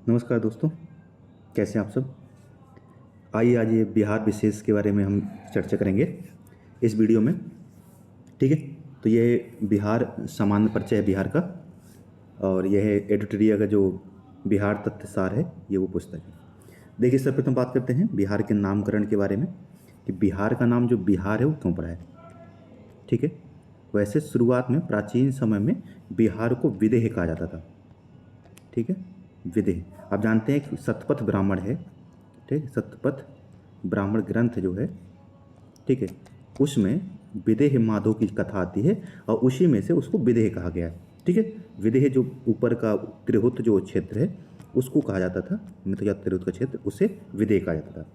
नमस्कार दोस्तों, कैसे हैं आप सब। आइए आज ये बिहार विशेष के बारे में हम चर्चा करेंगे इस वीडियो में। ठीक है, तो ये बिहार सामान्य परिचय है बिहार का, और यह है एडिटोरिया का जो बिहार तथ्य सार है, ये वो पुस्तक है। देखिए, सर्वप्रथम बात करते हैं बिहार के नामकरण के बारे में कि बिहार का नाम जो बिहार है वो क्यों पड़ा है। ठीक है, वैसे शुरुआत में प्राचीन समय में बिहार को विदेह कहा जाता था। ठीक है, विदेह आप जानते हैं कि शतपथ ब्राह्मण है। ठीक है, शतपथ ब्राह्मण ग्रंथ जो है, ठीक है, उसमें विदेह माधव की कथा आती है और उसी में से उसको विदेह कहा गया है। ठीक है, विदेह जो ऊपर का तिरहुत जो क्षेत्र है उसको कहा जाता था, मतलब या तिरहुत का क्षेत्र, उसे विदेह कहा जाता था।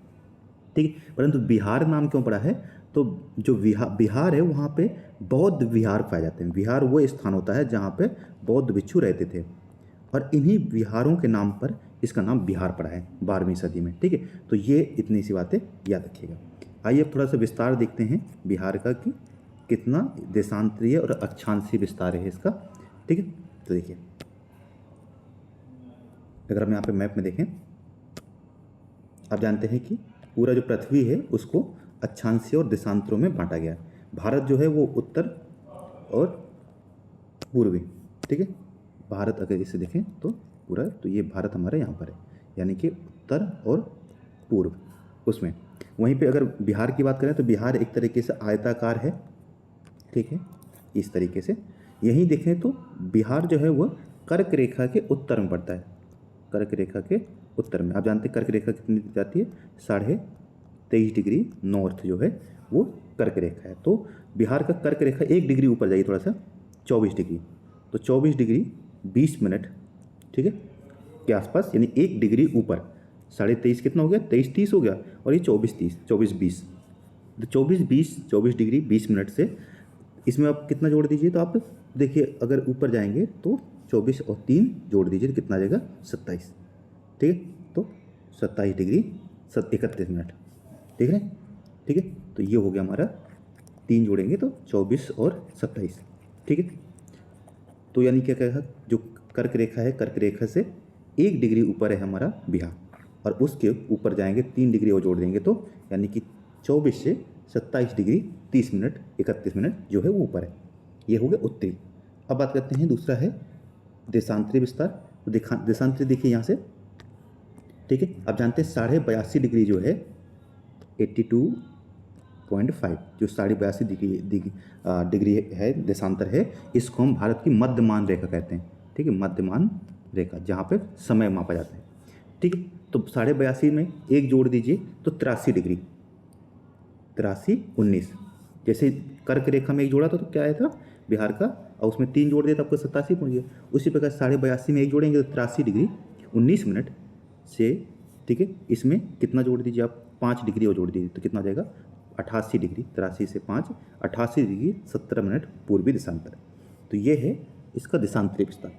ठीक है, परंतु बिहार नाम क्यों पड़ा है, तो जो बिहार है वहाँ पे बौद्ध विहार पाए जाते हैं। विहार वो स्थान होता है जहाँ पे बौद्ध भिक्षु रहते थे, और इन्हीं विहारों के नाम पर इसका नाम बिहार पड़ा है 12वीं सदी में। ठीक है, तो ये इतनी सी बातें याद रखिएगा। आइए अब थोड़ा सा विस्तार देखते हैं बिहार का कि कितना देशांतरीय और अक्षांशीय विस्तार है इसका। ठीक है, तो देखिए, अगर हम यहाँ पे मैप में देखें, आप जानते हैं कि पूरा जो पृथ्वी है उसको अक्षांशीय और देशांतरों में बांटा गया है। भारत जो है वो उत्तर और पूर्वी। ठीक है, भारत अगर इसे देखें तो पूरा, तो ये भारत हमारे यहाँ पर है, यानी कि उत्तर और पूर्व उसमें। वहीं पे अगर बिहार की बात करें तो बिहार एक तरीके से आयताकार है। ठीक है, इस तरीके से यहीं देखें तो बिहार जो है वह कर्क रेखा के उत्तर में पड़ता है। कर्क रेखा के उत्तर में आप जानते हैं कर्क रेखा कितनी जाती है, 23.5 डिग्री नॉर्थ जो है वो कर्क रेखा है। तो बिहार का कर्क रेखा 1 डिग्री ऊपर जाइए थोड़ा सा, 24 डिग्री, तो 24 डिग्री 20 मिनट, ठीक है, के आसपास, यानी 1 डिग्री ऊपर। 23.5 कितना हो गया, 23-30 हो गया, और ये 24-30, 24-20, तो 24 डिग्री 20 मिनट से इसमें आप कितना जोड़ दीजिए, तो आप देखिए अगर ऊपर जाएंगे तो 24 और 3 जोड़ दीजिए तो कितना आ जाएगा, 27। ठीक है, तो 27 डिग्री 31 मिनट। ठीक है, ठीक है, तो ये हो गया हमारा, 3 जोड़ेंगे तो 24 और 27। ठीक है, तो यानी क्या कहेगा, जो कर्क रेखा है, कर्क रेखा से 1 डिग्री ऊपर है हमारा बिहार, और उसके ऊपर जाएंगे 3 डिग्री और जोड़ देंगे तो यानी कि 24 से 27 डिग्री 30 मिनट 31 मिनट जो है वो ऊपर है। ये हो गया उत्तरी। अब बात करते हैं, दूसरा है देशांतरी विस्तार। तो देशांतरी देखिए यहाँ से, ठीक है, आप जानते हैं 82.5 डिग्री जो है, 82.5 जो 82.5 डिग्री है देशांतर है, इसको हम भारत की मध्यमान रेखा कहते हैं। ठीक है, मध्यमान रेखा जहाँ पे समय मापा जाता है। ठीक है, तो 82.5 में 1 जोड़ दीजिए तो 83 डिग्री, 83-19, जैसे कर्क रेखा में 1 जोड़ा था तो क्या आया था बिहार का, और उसमें 3 जोड़ दिया तो आपको 87 पहुँच गया। उसी प्रकार 82.5 में 1 जोड़ेंगे तो 83 डिग्री 19 मिनट से, ठीक है, इसमें कितना जोड़ दीजिए आप, 5 डिग्री और जोड़ दीजिए तो कितना आ जाएगा, 88 डिग्री, 83 से 5, 88 डिग्री 17 मिनट पूर्वी देशांतर। तो ये है इसका देशांतरी विस्तार।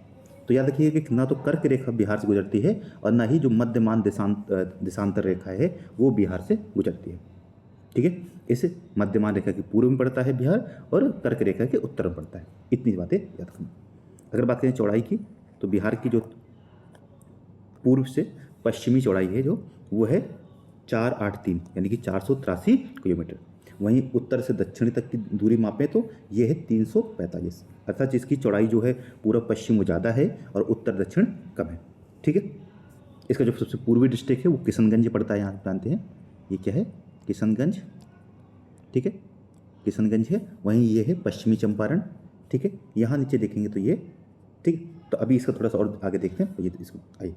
तो याद रखिए कि ना तो कर्क रेखा बिहार से गुजरती है और ना ही जो मध्यमान देशांतर रेखा है वो बिहार से गुजरती है। ठीक है, इसे मध्यमान रेखा के पूर्व में पड़ता है बिहार और कर्क रेखा के उत्तर में पड़ता है। इतनी बातें याद रखना। अगर बात करें चौड़ाई की, तो बिहार की जो पूर्व से पश्चिमी चौड़ाई है जो वो है 483, यानी कि 483 किलोमीटर। वहीं उत्तर से दक्षिण तक की दूरी मापें तो ये है 345, अर्थात जिसकी चौड़ाई जो है पूर्व पश्चिम वो ज़्यादा है और उत्तर दक्षिण कम है। ठीक है, इसका जो सबसे पूर्वी डिस्ट्रिक्ट है वो किशनगंज पड़ता है, यहाँ जानते हैं ये क्या है, किशनगंज। ठीक है, किशनगंज है। वहीं ये है पश्चिमी चंपारण। ठीक है, यहाँ नीचे देखेंगे तो ये, ठीक। तो अभी इसका थोड़ा सा और आगे देखते हैं, ये इसको आइए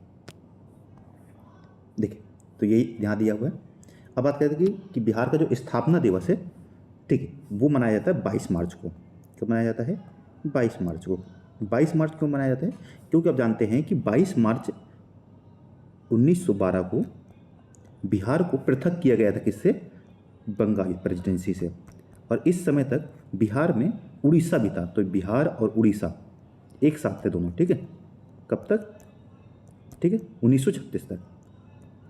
देखिए, तो यही यहाँ दिया हुआ है। अब बात करते हैं कि बिहार का जो स्थापना दिवस है, ठीक है, वो मनाया जाता है 22 मार्च को। क्यों मनाया जाता है 22 मार्च को? 22 मार्च क्यों मनाया जाता है? क्योंकि आप जानते हैं कि 22 मार्च 1912 को बिहार को पृथक किया गया था, किससे, बंगाल प्रेसिडेंसी से, और इस समय तक बिहार में उड़ीसा भी था। तो बिहार और उड़ीसा एक साथ थे दोनों। ठीक है, कब तक, ठीक है, 1936 तक।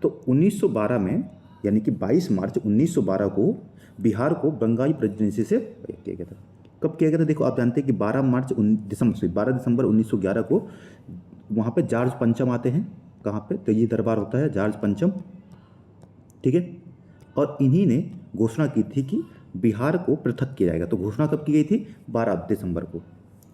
तो 1912 में, यानी कि 22 मार्च 1912 को बिहार को बंगाली प्रेसिडेंसी से किया गया था। कब किया गया था? देखो, आप जानते हैं कि 12 दिसंबर 1911 को वहाँ पे जॉर्ज पंचम आते हैं। कहाँ पे, तो ये दरबार होता है जॉर्ज पंचम, ठीक है। और इन्हीं ने घोषणा की थी कि बिहार को पृथक किया जाएगा। तो घोषणा कब की गई थी? 12 दिसंबर को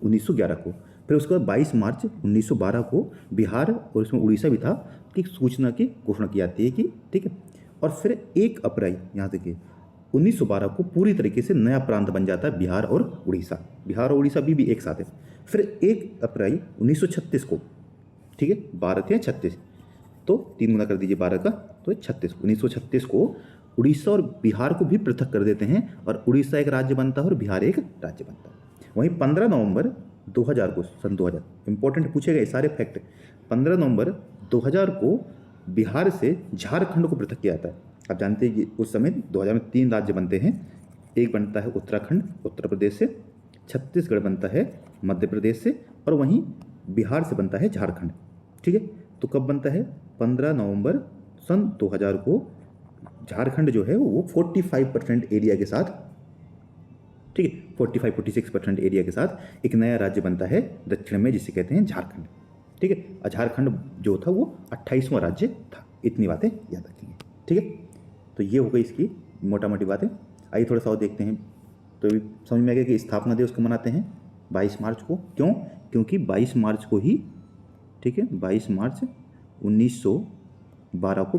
1911 को। फिर उसके बाद 22 मार्च 1912 को बिहार और इसमें उड़ीसा भी था की सूचना की घोषणा की जाती है कि ठीक है। और फिर 1 अप्रैल यहाँ देखिए 1912 को पूरी तरीके से नया प्रांत बन जाता है बिहार और उड़ीसा। बिहार और उड़ीसा भी एक साथ है। फिर 1 अप्रैल 1936 को, ठीक है, 12 थे 36, तो 3 गुना कर दीजिए 12 का, तो 36, 1936 को उड़ीसा और बिहार को भी पृथक कर देते हैं और उड़ीसा एक राज्य बनता है और बिहार एक राज्य बनता है। वहीं 15 नवंबर 2000 को, सन 2000, इंपॉर्टेंट पूछे गए सारे फैक्ट, 15 नवंबर 2000 को बिहार से झारखंड को पृथक किया जाता है। आप जानते हैं कि उस समय 2000 में 3 राज्य बनते हैं। एक बनता है उत्तराखंड उत्तर प्रदेश से, छत्तीसगढ़ बनता है मध्य प्रदेश से, और वहीं बिहार से बनता है झारखंड, ठीक है। तो कब बनता है? 15 नवंबर सन 2000 को झारखंड जो है वो 45% एरिया के साथ, ठीक है, 45-46% एरिया के साथ एक नया राज्य बनता है दक्षिण में, जिसे कहते हैं झारखंड, ठीक है। और झारखंड जो था वो 28वां राज्य था। इतनी बातें याद रखेंगे, ठीक है। तो ये हो गई इसकी मोटा मोटी बातें। आइए थोड़ा सा और देखते हैं। तो समझ में आ गया कि स्थापना दिवस को मनाते हैं 22 मार्च को। क्यों? क्योंकि 22 मार्च को ही, ठीक है, 22 मार्च 1912 को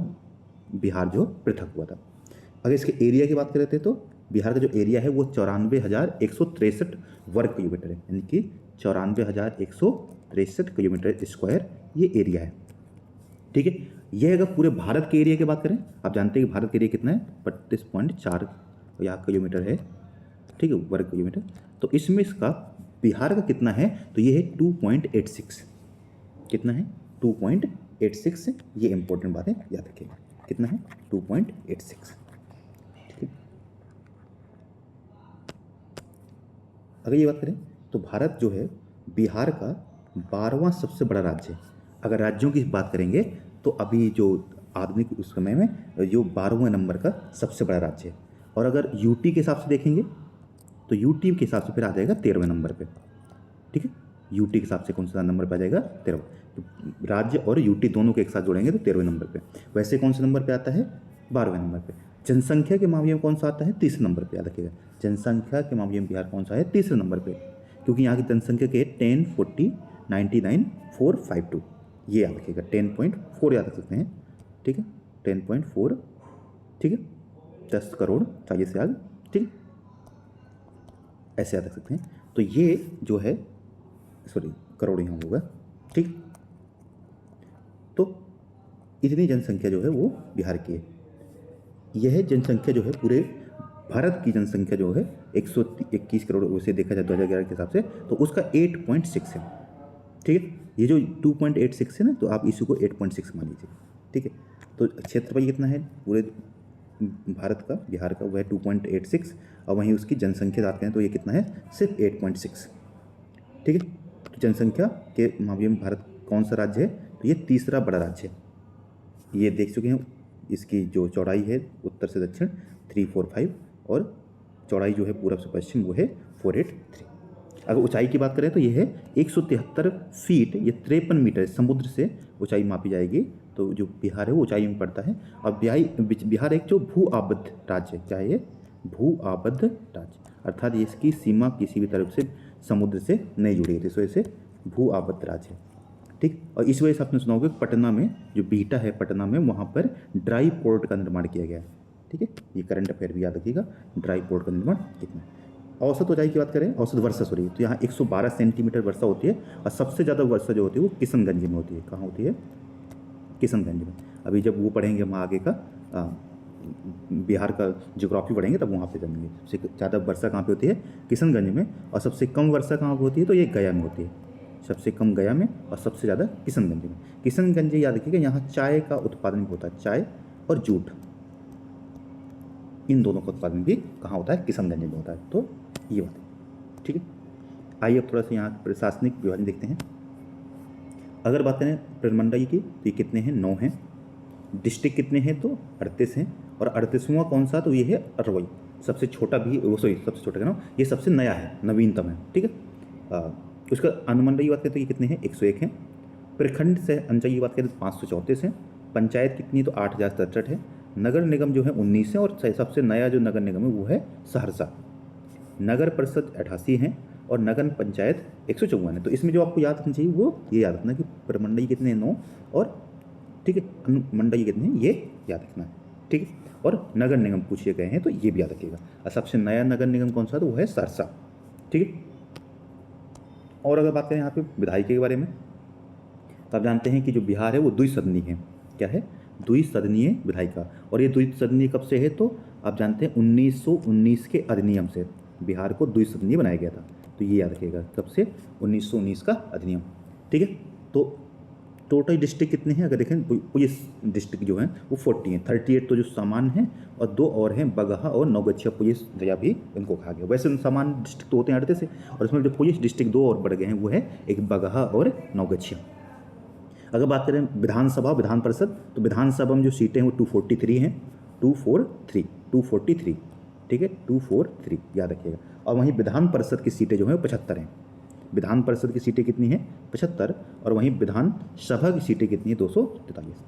बिहार जो पृथक हुआ था। अगर इसके एरिया की बात करें तो बिहार का जो एरिया है वो 94,163 वर्ग किलोमीटर है, यानी कि 94,163 किलोमीटर स्क्वायर ये एरिया है, ठीक है। यह अगर पूरे भारत के एरिया की बात करें, आप जानते हैं कि भारत का एरिया कितना है? 32.4 यहाँ किलोमीटर है, ठीक है, वर्ग किलोमीटर। तो इसमें इसका बिहार का कितना है? तो ये है 2.86। कितना है? 2.86। ये इंपॉर्टेंट बातें याद रखिएगा। कितना है? 2.86, ठीक है। अगर ये बात करें तो भारत जो है बिहार का 12वां सबसे बड़ा राज्य है। अगर राज्यों की बात करेंगे तो अभी जो आधुनिक उस समय में जो 12वें नंबर का सबसे बड़ा राज्य है। और अगर यूटी के हिसाब से देखेंगे तो यूटी के हिसाब से फिर आ जाएगा 13वें नंबर पे, ठीक है। यूटी के हिसाब से कौन सा नंबर पे आ जाएगा? 13। तो राज्य और यूटी दोनों को एक साथ जोड़ेंगे तो 13वें नंबर पे। वैसे कौन से नंबर पे आता है? 12वें नंबर पे। जनसंख्या के मामले में कौन सा आता है? 30 नंबर पे, याद रखिएगा। जनसंख्या के मामले में बिहार कौन सा है? 30 नंबर पे, क्योंकि यहाँ की जनसंख्या के 10, 40, 99, 452, ये याद रखिएगा। 10.4 याद रख सकते हैं, ठीक है, 10.4, ठीक है, 10 करोड़ 40 लाख, ठीक, ऐसे याद रख सकते हैं। तो ये जो है, सॉरी करोड़ यहाँ होगा, ठीक। तो इतनी जनसंख्या जो है वो बिहार की है। यह जनसंख्या जो है पूरे भारत की जनसंख्या जो है 121 करोड़, उसे देखा जाए 2011 के हिसाब से, तो उसका 8.6 है, ठीक है। ये जो 2.86 है ना, तो आप इसी को 8.6 मान लीजिए, ठीक है। तो क्षेत्रफल कितना है पूरे भारत का, बिहार का? वह है 2.86, और वहीं उसकी जनसंख्या बात करें तो ये कितना है? सिर्फ 8.6, ठीक है। तो जनसंख्या के मामले में भारत कौन सा राज्य है? तो ये तीसरा बड़ा राज्य है। ये देख चुके हैं, इसकी जो चौड़ाई है उत्तर से दक्षिण 345, और चौड़ाई जो है पूरब से पश्चिम वो है 483। अगर ऊंचाई की बात करें तो ये है 173 फीट, ये 53 मीटर समुद्र से ऊंचाई मापी जाएगी। तो जो बिहार है वो ऊंचाई में पड़ता है। और बिहार एक जो भू आबद्ध राज्य है, चाहे ये भू आबद्ध राज्य, अर्थात ये इसकी सीमा किसी भी तरफ से समुद्र से नहीं जुड़ी है, इस वजह से भू आबद्ध राज्य है, ठीक। और इस वजह से आपने सुना होगा कि पटना में जो बीटा है, पटना में वहाँ पर ड्राई पोर्ट का निर्माण किया गया है, ठीक है। ये करंट अफेयर भी याद रखिएगा, ड्राई पोर्ट का निर्माण कितना। औसत ऊंचाई की बात करें, औसत वर्षा सॉरी, तो यहाँ 112 सेंटीमीटर वर्षा होती है। और सबसे ज़्यादा वर्षा जो होती है वो किशनगंज में होती है। कहाँ होती है? किशनगंज में। अभी जब वो पढ़ेंगे हम आगे का बिहार का ज्योग्राफी पढ़ेंगे तब वहाँ पे जानेंगे सबसे ज़्यादा वर्षा कहाँ पे होती है? किशनगंज में। और सबसे कम वर्षा कहाँ पे होती है? तो ये गया में होती है। सबसे कम गया में और सबसे ज़्यादा किशनगंज में। किशनगंज याद रखिएगा, यहाँ चाय का उत्पादन भी होता है, चाय और जूट, इन दोनों का उत्पादन भी कहाँ होता है? किशनगंज में होता है। तो ये बात है, ठीक है। आइए अब थोड़ा सा यहाँ प्रशासनिक विभाजन देखते हैं। अगर बात करें प्रमंडल की तो ये कितने हैं? 9 हैं। डिस्ट्रिक्ट कितने हैं? तो 38 हैं। और 38वां कौन सा? तो ये है अरवई। सबसे छोटा भी, वो सॉरी सबसे छोटा का नाम, ये सबसे नया है, नवीनतम है, ठीक है। उसका अनुमंडल की बात करें तो ये कितने हैं? 101 हैं। प्रखंड से अंचल की बात करें तो 534 है, पंचायत कितनी है तो 8067 है, नगर निगम जो है 19 है और सबसे नया जो नगर निगम है वो है सहरसा। नगर परिषद 88 है और नगर पंचायत 154 है। तो इसमें जो आपको याद रखना चाहिए वो ये याद रखना कि प्रमंडल कितने हैं 9 और ठीक है अनुमंडल कितने हैं ये याद रखना है, ठीक है। और नगर निगम पूछे गए हैं तो ये भी याद रखिएगा। और सबसे नया नगर निगम कौन सा तो वो है सहरसा, ठीक है। और अगर बात करें यहाँ पे विधायिका के बारे में तो आप जानते हैं कि जो बिहार है वो द्विसदनीय है। क्या है? द्विसदनीय विधायिका। और ये द्विसदनीय कब से है तो आप जानते हैं 1919 के अधिनियम से बिहार को द्विसदनीय बनाया गया था। तो ये याद रखिएगा कब से, 1919 का अधिनियम, ठीक है। तो टोटल डिस्ट्रिक्ट कितने हैं अगर देखें, पुलिस डिस्ट्रिक्ट जो हैं वो 40 हैं। 38 तो जो सामान्य हैं और 2 और हैं बगहा और नौगछिया पुलिस गया भी इनको कहा गया। वैसे सामान्य डिस्ट्रिक्ट तो होते हैं 38 से, और इसमें जो पुलिस डिस्ट्रिक्ट 2 और बढ़ गए हैं वो है एक बगहा और नौगछिया। अगर बात करें विधानसभा विधान परिषद तो विधानसभा में जो सीटें हैं वो 243 हैं, 243, ठीक है, 243 याद रखिएगा। और वहीं विधान परिषद की सीटें जो हैं 75 हैं। विधान परिषद की सीटें कितनी हैं 75, और वहीं विधानसभा की सीटें कितनी हैं 243।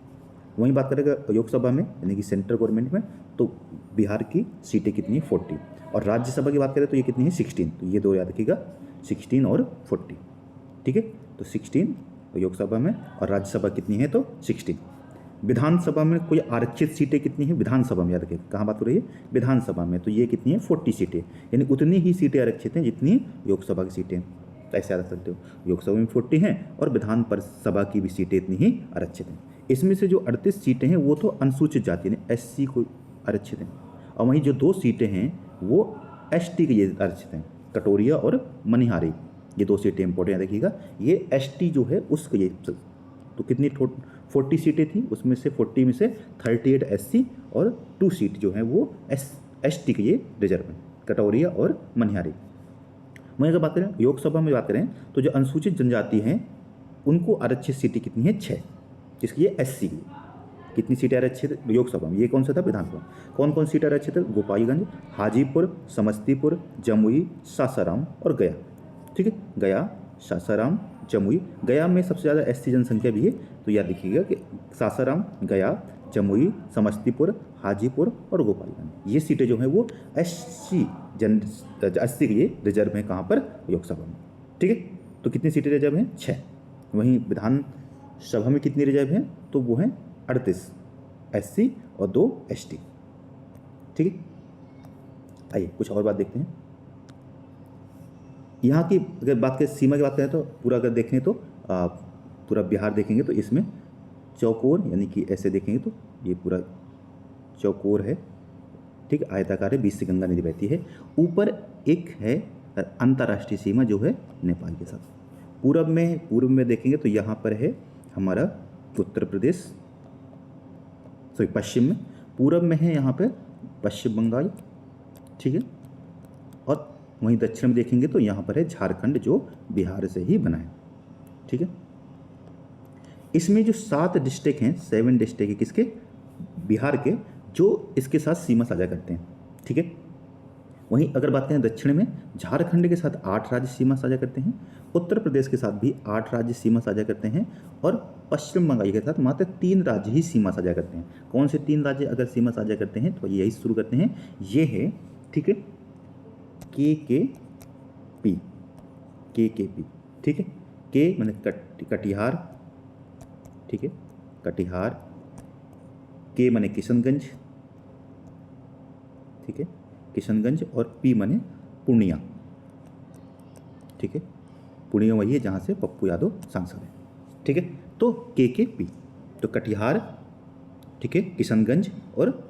वहीं बात करेगा लोकसभा में यानी कि सेंट्रल गवर्नमेंट में तो बिहार की सीटें कितनी हैं 40, और राज्यसभा की बात करें तो ये कितनी है 16। तो ये दो याद रखिएगा 16 और 40, ठीक है। तो 16 लोकसभा में और राज्यसभा कितनी है तो 16। विधानसभा में कोई आरक्षित सीटें कितनी हैं विधानसभा में याद रखिए, कहाँ बात हो रही है विधानसभा में, तो ये कितनी है 40 सीटें, यानी उतनी ही सीटें आरक्षित हैं जितनी लोकसभा की सीटें। ऐसे याद रख सकते हो, लोकसभा में 40 हैं और विधान परिषद की भी सीटें इतनी ही आरक्षित हैं। इसमें से जो 38 सीटें हैं वो तो अनुसूचित जाति ने SC को आरक्षित हैं, और वहीं जो 2 सीटें हैं वो ST के लिए आरक्षित हैं, कटोरिया और मनिहारी। ये 2 सीटें इंपॉर्टेंट देखिएगा। ये ST जो है उसके लिए तो कितनी 40 सीटें थी, उसमें से 40 में से 38 SC और 2 सीट जो हैं वो ST के लिए रिजर्व हैं, कटोरिया और मनिहारी। वहीं अगर बात करें लोकसभा में बात करें तो जो अनुसूचित जनजाति हैं उनको आरक्षित सीटें कितनी है 6, जिसकी ये SC की कितनी सीटें आरक्षित लोकसभा में। ये कौन सा था विधानसभा, कौन कौन सीटें आरक्षित है गोपालगंज, हाजीपुर, समस्तीपुर, जमुई, सासाराम और गया, ठीक है। गया, सासाराम, जमुई। गया में सबसे ज़्यादा SC जनसंख्या भी है तो याद रखिएगा कि सासाराम, गया, जमुई, समस्तीपुर, हाजीपुर और गोपालगंज ये सीटें जो हैं वो SC के लिए रिजर्व हैं, कहाँ पर लोकसभा में, ठीक है। तो कितनी सीटें रिजर्व हैं 6। वहीं विधानसभा में कितनी रिजर्व हैं तो वो हैं 38 SC और 2 ST, ठीक है। आइए कुछ और बात देखते हैं। यहाँ की अगर बात करें सीमा की बात करें तो पूरा अगर देखें तो पूरा बिहार देखेंगे तो इसमें चौकोर यानी कि ऐसे देखेंगे तो ये पूरा चौकोर है, ठीक है, आयताकार है, बीच से गंगा नदी बहती है। ऊपर एक है अंतर्राष्ट्रीय सीमा जो है नेपाल के साथ। पूर्व में देखेंगे तो यहाँ पर है हमारा उत्तर प्रदेश, सॉरी पश्चिम में, पूर्व में है यहाँ पे पश्चिम बंगाल, ठीक है, और वहीं दक्षिण में देखेंगे तो यहाँ पर है झारखंड जो बिहार से ही बना है, ठीक है। इसमें जो 7 डिस्ट्रिक्ट हैं 7 डिस्ट्रिक्ट है किसके बिहार के जो इसके साथ सीमा साझा करते हैं, ठीक है। वहीं अगर बात करें दक्षिण में झारखंड के साथ 8 राज्य सीमा साझा करते हैं, उत्तर प्रदेश के साथ भी 8 राज्य सीमा साझा करते हैं, और पश्चिम बंगाल के साथ मात्र 3 राज्य ही सीमा साझा करते हैं। कौन से 3 राज्य अगर सीमा साझा करते हैं तो यही शुरू करते हैं, ये है, ठीक है, KKP, ठीक है। के मैंने कटिहार, ठीक है, कटिहार, के माने किशनगंज, ठीक है, किशनगंज, और पी माने पूर्णिया, ठीक है। पूर्णिया वही है जहाँ से पप्पू यादव सांसद है, ठीक है। तो KKP तो कटिहार, ठीक है, किशनगंज और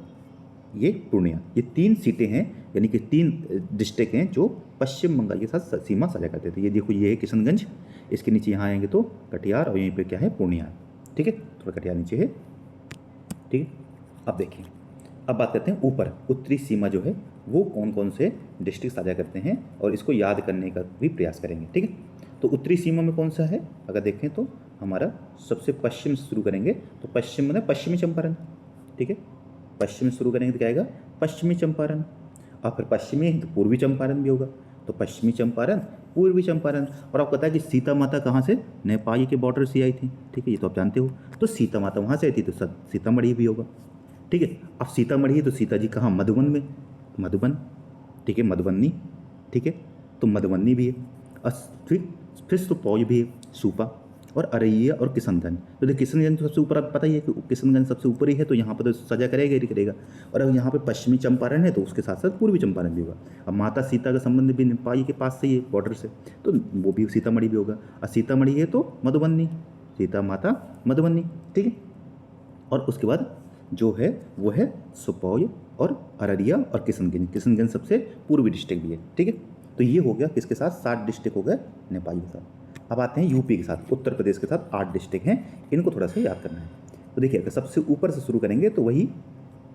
ये पूर्णिया, ये 3 सीटें हैं यानी कि 3 डिस्ट्रिक्ट हैं जो पश्चिम बंगाल के साथ सीमा साझा करते थे। ये देखो ये है किशनगंज, इसके नीचे यहाँ आएंगे तो कटिहार, और यहीं पे क्या है पूर्णिया, ठीक है, थोड़ा कटिहार नीचे है, ठीक है। अब देखिए, अब बात करते हैं ऊपर उत्तरी सीमा जो है वो कौन कौन से डिस्ट्रिक्ट साझा करते हैं और इसको याद करने का भी प्रयास करेंगे, ठीक है। तो उत्तरी सीमा में कौन सा है अगर देखें तो हमारा सबसे पश्चिम शुरू करेंगे तो पश्चिम में पश्चिमी चंपारण, ठीक है, पश्चिम शुरू करेंगे तो क्या आएगा पश्चिमी चंपारण, और फिर पश्चिमी तो पूर्वी चंपारण भी होगा, तो पश्चिमी चंपारण, पूर्वी चंपारण। और आपको पता है कि सीता माता कहाँ से, नेपाल के बॉर्डर से आई थी, ठीक है, ये तो आप जानते हो। तो सीता माता वहाँ से आई थी, तो सीतामढ़ी भी होगा, ठीक है। अब सीतामढ़ी, तो सीता जी कहाँ, मधुबन में, मधुबन, ठीक है, मधुबनी, ठीक है, तो मधुबनी भी है। और फिर सुपौल भी है, सूपा, और अररिया और किशनगंज। तो देखिए किशनगंज तो सबसे ऊपर, आप पता ही है कि किशनगंज सबसे ऊपर ही है, तो यहाँ पर तो सजा करेगा ही करेगा। और अब यहाँ पे पश्चिमी चंपारण है, तो उसके साथ साथ पूर्वी चंपारण भी होगा। अब माता सीता का संबंध भी नेपाल के पास से ही है, बॉर्डर से, तो वो भी सीतामढ़ी भी होगा। और सीतामढ़ी है तो मधुबनी, सीता माता मधुबनी, ठीक है। और उसके बाद जो है वो है सुपौल और अररिया और किशनगंज। किशनगंज सबसे पूर्वी डिस्ट्रिक्ट भी है, ठीक है। तो ये हो गया किसके साथ, 7 डिस्ट्रिक्ट हो गए नेपाल के साथ। अब आते हैं यूपी के साथ, उत्तर प्रदेश के साथ 8 डिस्ट्रिक्ट हैं, इनको थोड़ा सा याद करना है। तो देखिए अगर सबसे ऊपर से शुरू करेंगे तो वही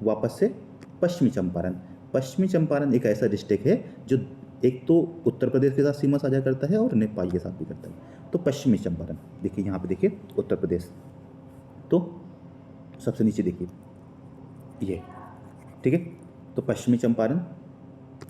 वापस से पश्चिमी चंपारण। पश्चिमी चंपारण एक ऐसा डिस्ट्रिक्ट है जो एक तो उत्तर प्रदेश के साथ सीमा साझा करता है और नेपाल के साथ भी करता है। तो पश्चिमी चंपारण, देखिए यहाँ पे देखिए उत्तर प्रदेश, तो सबसे नीचे देखिए ये, ठीक है। तो पश्चिमी चंपारण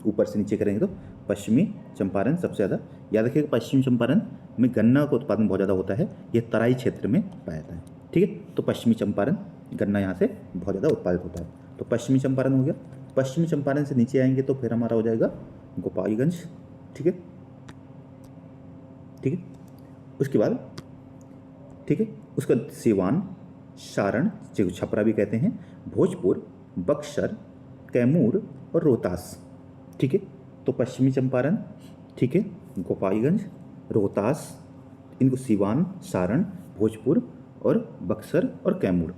ऊपर से नीचे करेंगे तो पश्चिमी चंपारण सबसे ज़्यादा, याद रखिएगा पश्चिमी चंपारण में गन्ना का उत्पादन बहुत ज़्यादा होता है, ये तराई क्षेत्र में पाया जाता है, ठीक है। तो पश्चिमी चंपारण गन्ना यहाँ से बहुत ज़्यादा उत्पादित होता है, तो पश्चिमी चंपारण हो गया। पश्चिमी चंपारण से नीचे आएंगे तो फिर हमारा हो जाएगा गोपालगंज, ठीक है, ठीक है। उसके बाद, ठीक है, उसका सिवान, सारण, जिसे छपरा भी कहते हैं, भोजपुर, बक्सर, कैमूर और रोहतास, ठीक है। तो पश्चिमी चंपारण, ठीक है, गोपालगंज, रोहतास, इनको सिवान, सारण, भोजपुर और बक्सर और कैमूर,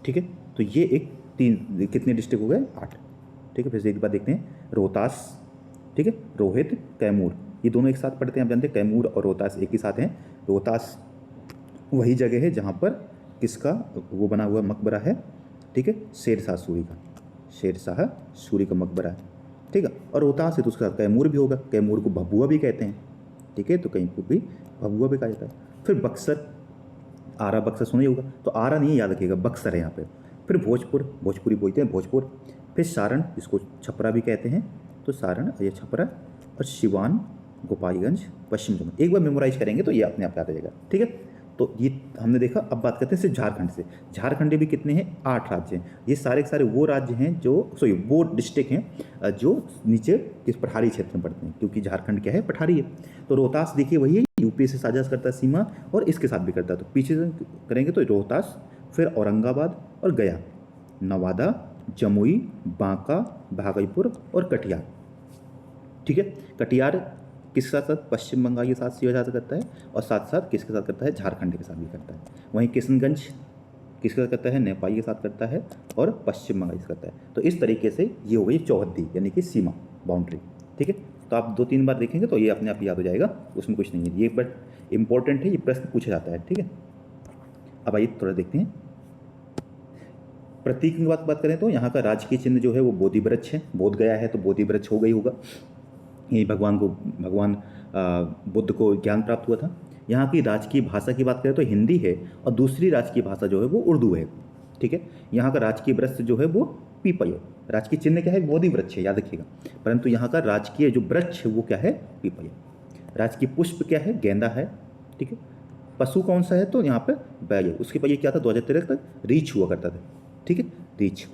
ठीक है। तो ये एक तीन कितने डिस्ट्रिक्ट हो गए, 8, ठीक है। फिर से एक बार देखते हैं, रोहतास, ठीक है, रोहित, कैमूर, ये दोनों एक साथ पढ़ते हैं, आप जानते हैं कैमूर और रोहतास एक ही साथ हैं। रोहतास वही जगह है जहाँ पर किसका वो बना हुआ मकबरा है, ठीक है, शेरशाह सूरी का, शेरशाह सूरी का मकबरा है, ठीक है। और रोहतास से तो उसका कैमूर भी होगा, कैमूर को भभुआ भी कहते हैं, ठीक है, तो कहीं को भी भभुआ भी कहा जाता है। फिर बक्सर, आरा बक्सर सुना ही होगा, तो आरा नहीं याद रखिएगा, बक्सर है यहाँ पे। फिर भोजपुर, भोजपुरी बोलते हैं भोजपुर। फिर सारण, जिसको छपरा भी कहते हैं, तो सारण ये छपरा, और सिवान, गोपालगंज, पश्चिम चंपारण। एक बार मेमोराइज करेंगे तो ये अपने आप याद आ जाएगा, ठीक है। तो ये हमने देखा। अब बात करते हैं सिर्फ झारखंड से। झारखंड भी कितने हैं, 8 राज्य हैं। ये सारे के सारे वो राज्य हैं जो, वो डिस्ट्रिक्ट हैं जो नीचे किस पठारी क्षेत्र में पड़ते हैं, क्योंकि झारखंड क्या है, पठारी है। तो रोहतास देखिए वही है, यूपी से साझा करता है सीमा और इसके साथ भी करता है। तो पीछे से करेंगे तो रोहतास, फिर औरंगाबाद और गया, नवादा, जमुई, बांका, भागलपुर और कटिहार, ठीक है। कटिहार किसके साथ साथ, पश्चिम बंगाल के साथ साझा करता है, और साथ साथ किसके साथ करता है, झारखंड के साथ भी करता है। वहीं किशनगंज किसके साथ करता है, नेपाल के साथ करता है, और पश्चिम बंगाल से करता है। तो इस तरीके से ये हो गई चौहद्दी, यानी कि सीमा, बाउंड्री, ठीक है। तो आप 2-3 बार देखेंगे तो ये अपने आप याद हो जाएगा, उसमें कुछ नहीं है, ये बट इंपॉर्टेंट है, ये प्रश्न पूछा जाता है, ठीक है। अब आइए थोड़ा देखते हैं प्रतीक की बात करें तो यहाँ का राजकीय चिन्ह जो है वो बोधि वृक्ष है। बोध गया है तो बोधि वृक्ष हो गई होगा, ये भगवान बुद्ध को ज्ञान प्राप्त हुआ था। यहाँ की राजकीय भाषा की बात करें तो हिंदी है, और दूसरी राजकीय भाषा जो है वो उर्दू है, ठीक है। यहाँ का राजकीय वृक्ष जो है वो पीपल है। राजकीय चिन्ह क्या है, बोधि वृक्ष है, याद रखिएगा। परंतु यहाँ का राजकीय जो वृक्ष है वो क्या है, पीपल है। राजकीय पुष्प क्या है, गेंदा है, ठीक है। पशु कौन सा है, तो यहाँ पे बैल है। उसके पहले क्या था, 2013 तक रीछ हुआ करता था, ठीक है, रीछ।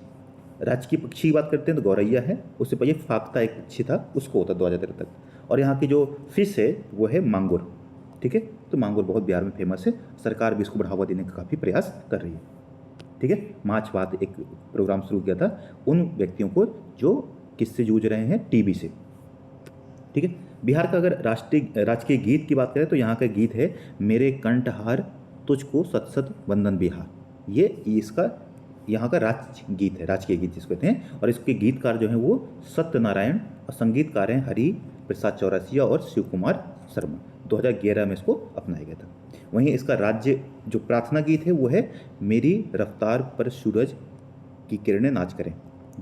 राजकीय पक्षी की बात करते हैं तो गौरैया है, उससे पहले फाख्ता एक पक्षी था, उसको होता 2013 तक। और यहाँ की जो फिश है वो है मांगुर, ठीक है। तो मांगुर बहुत बिहार में फेमस है, सरकार भी इसको बढ़ावा देने का काफ़ी प्रयास कर रही है, ठीक है। माछ बात एक प्रोग्राम शुरू किया था उन व्यक्तियों को जो किससे जूझ रहे हैं, टीबी से, ठीक है। बिहार का अगर राजकीय गीत की बात करें तो यहाँ का गीत है, मेरे कंठहार तुझको सत सत वंदन बिहार। ये इसका यहाँ का राज्य गीत है, राजकीय गीत जिसको कहते हैं। और इसके गीतकार जो हैं वो सत्यनारायण, और संगीतकार हैं हरि प्रसाद चौरसिया और शिव कुमार शर्मा। 2011 में इसको अपनाया गया था। वहीं इसका राज्य जो प्रार्थना गीत है वो है, मेरी रफ्तार पर सूरज की किरणें नाच करें।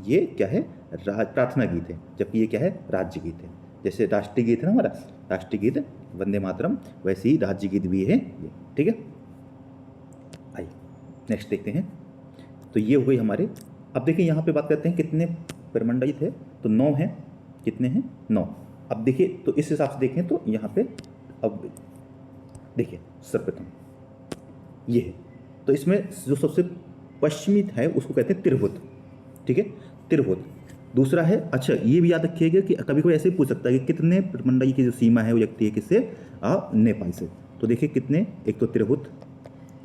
ये क्या है, प्रार्थना गीत है, जबकि ये क्या है, राज्य गीत है। जैसे राष्ट्रीय गीत है ना हमारा, राष्ट्रीय गीत वंदे मातरम, वैसे ही राज्य गीत भी है ये, ठीक है। आइए नेक्स्ट देखते हैं। तो ये हो गई हमारे। अब देखिए यहाँ पे बात करते हैं कितने प्रमंडलित है, तो 9 हैं। कितने हैं, 9। अब देखिए, तो इस हिसाब से देखें तो यहाँ पे अब देखिए सर्वप्रथम ये है, तो इसमें जो सबसे पश्चिमी है उसको कहते हैं तिरहुत, ठीक है, तिरहुत। दूसरा है, अच्छा ये भी याद रखिएगा कि कभी कोई ऐसे ही पूछ सकता है कि कितने प्रमंडल की जो सीमा है वो लगती है किससे, नेपाल से। तो देखिए कितने, एक तो तिरहुत,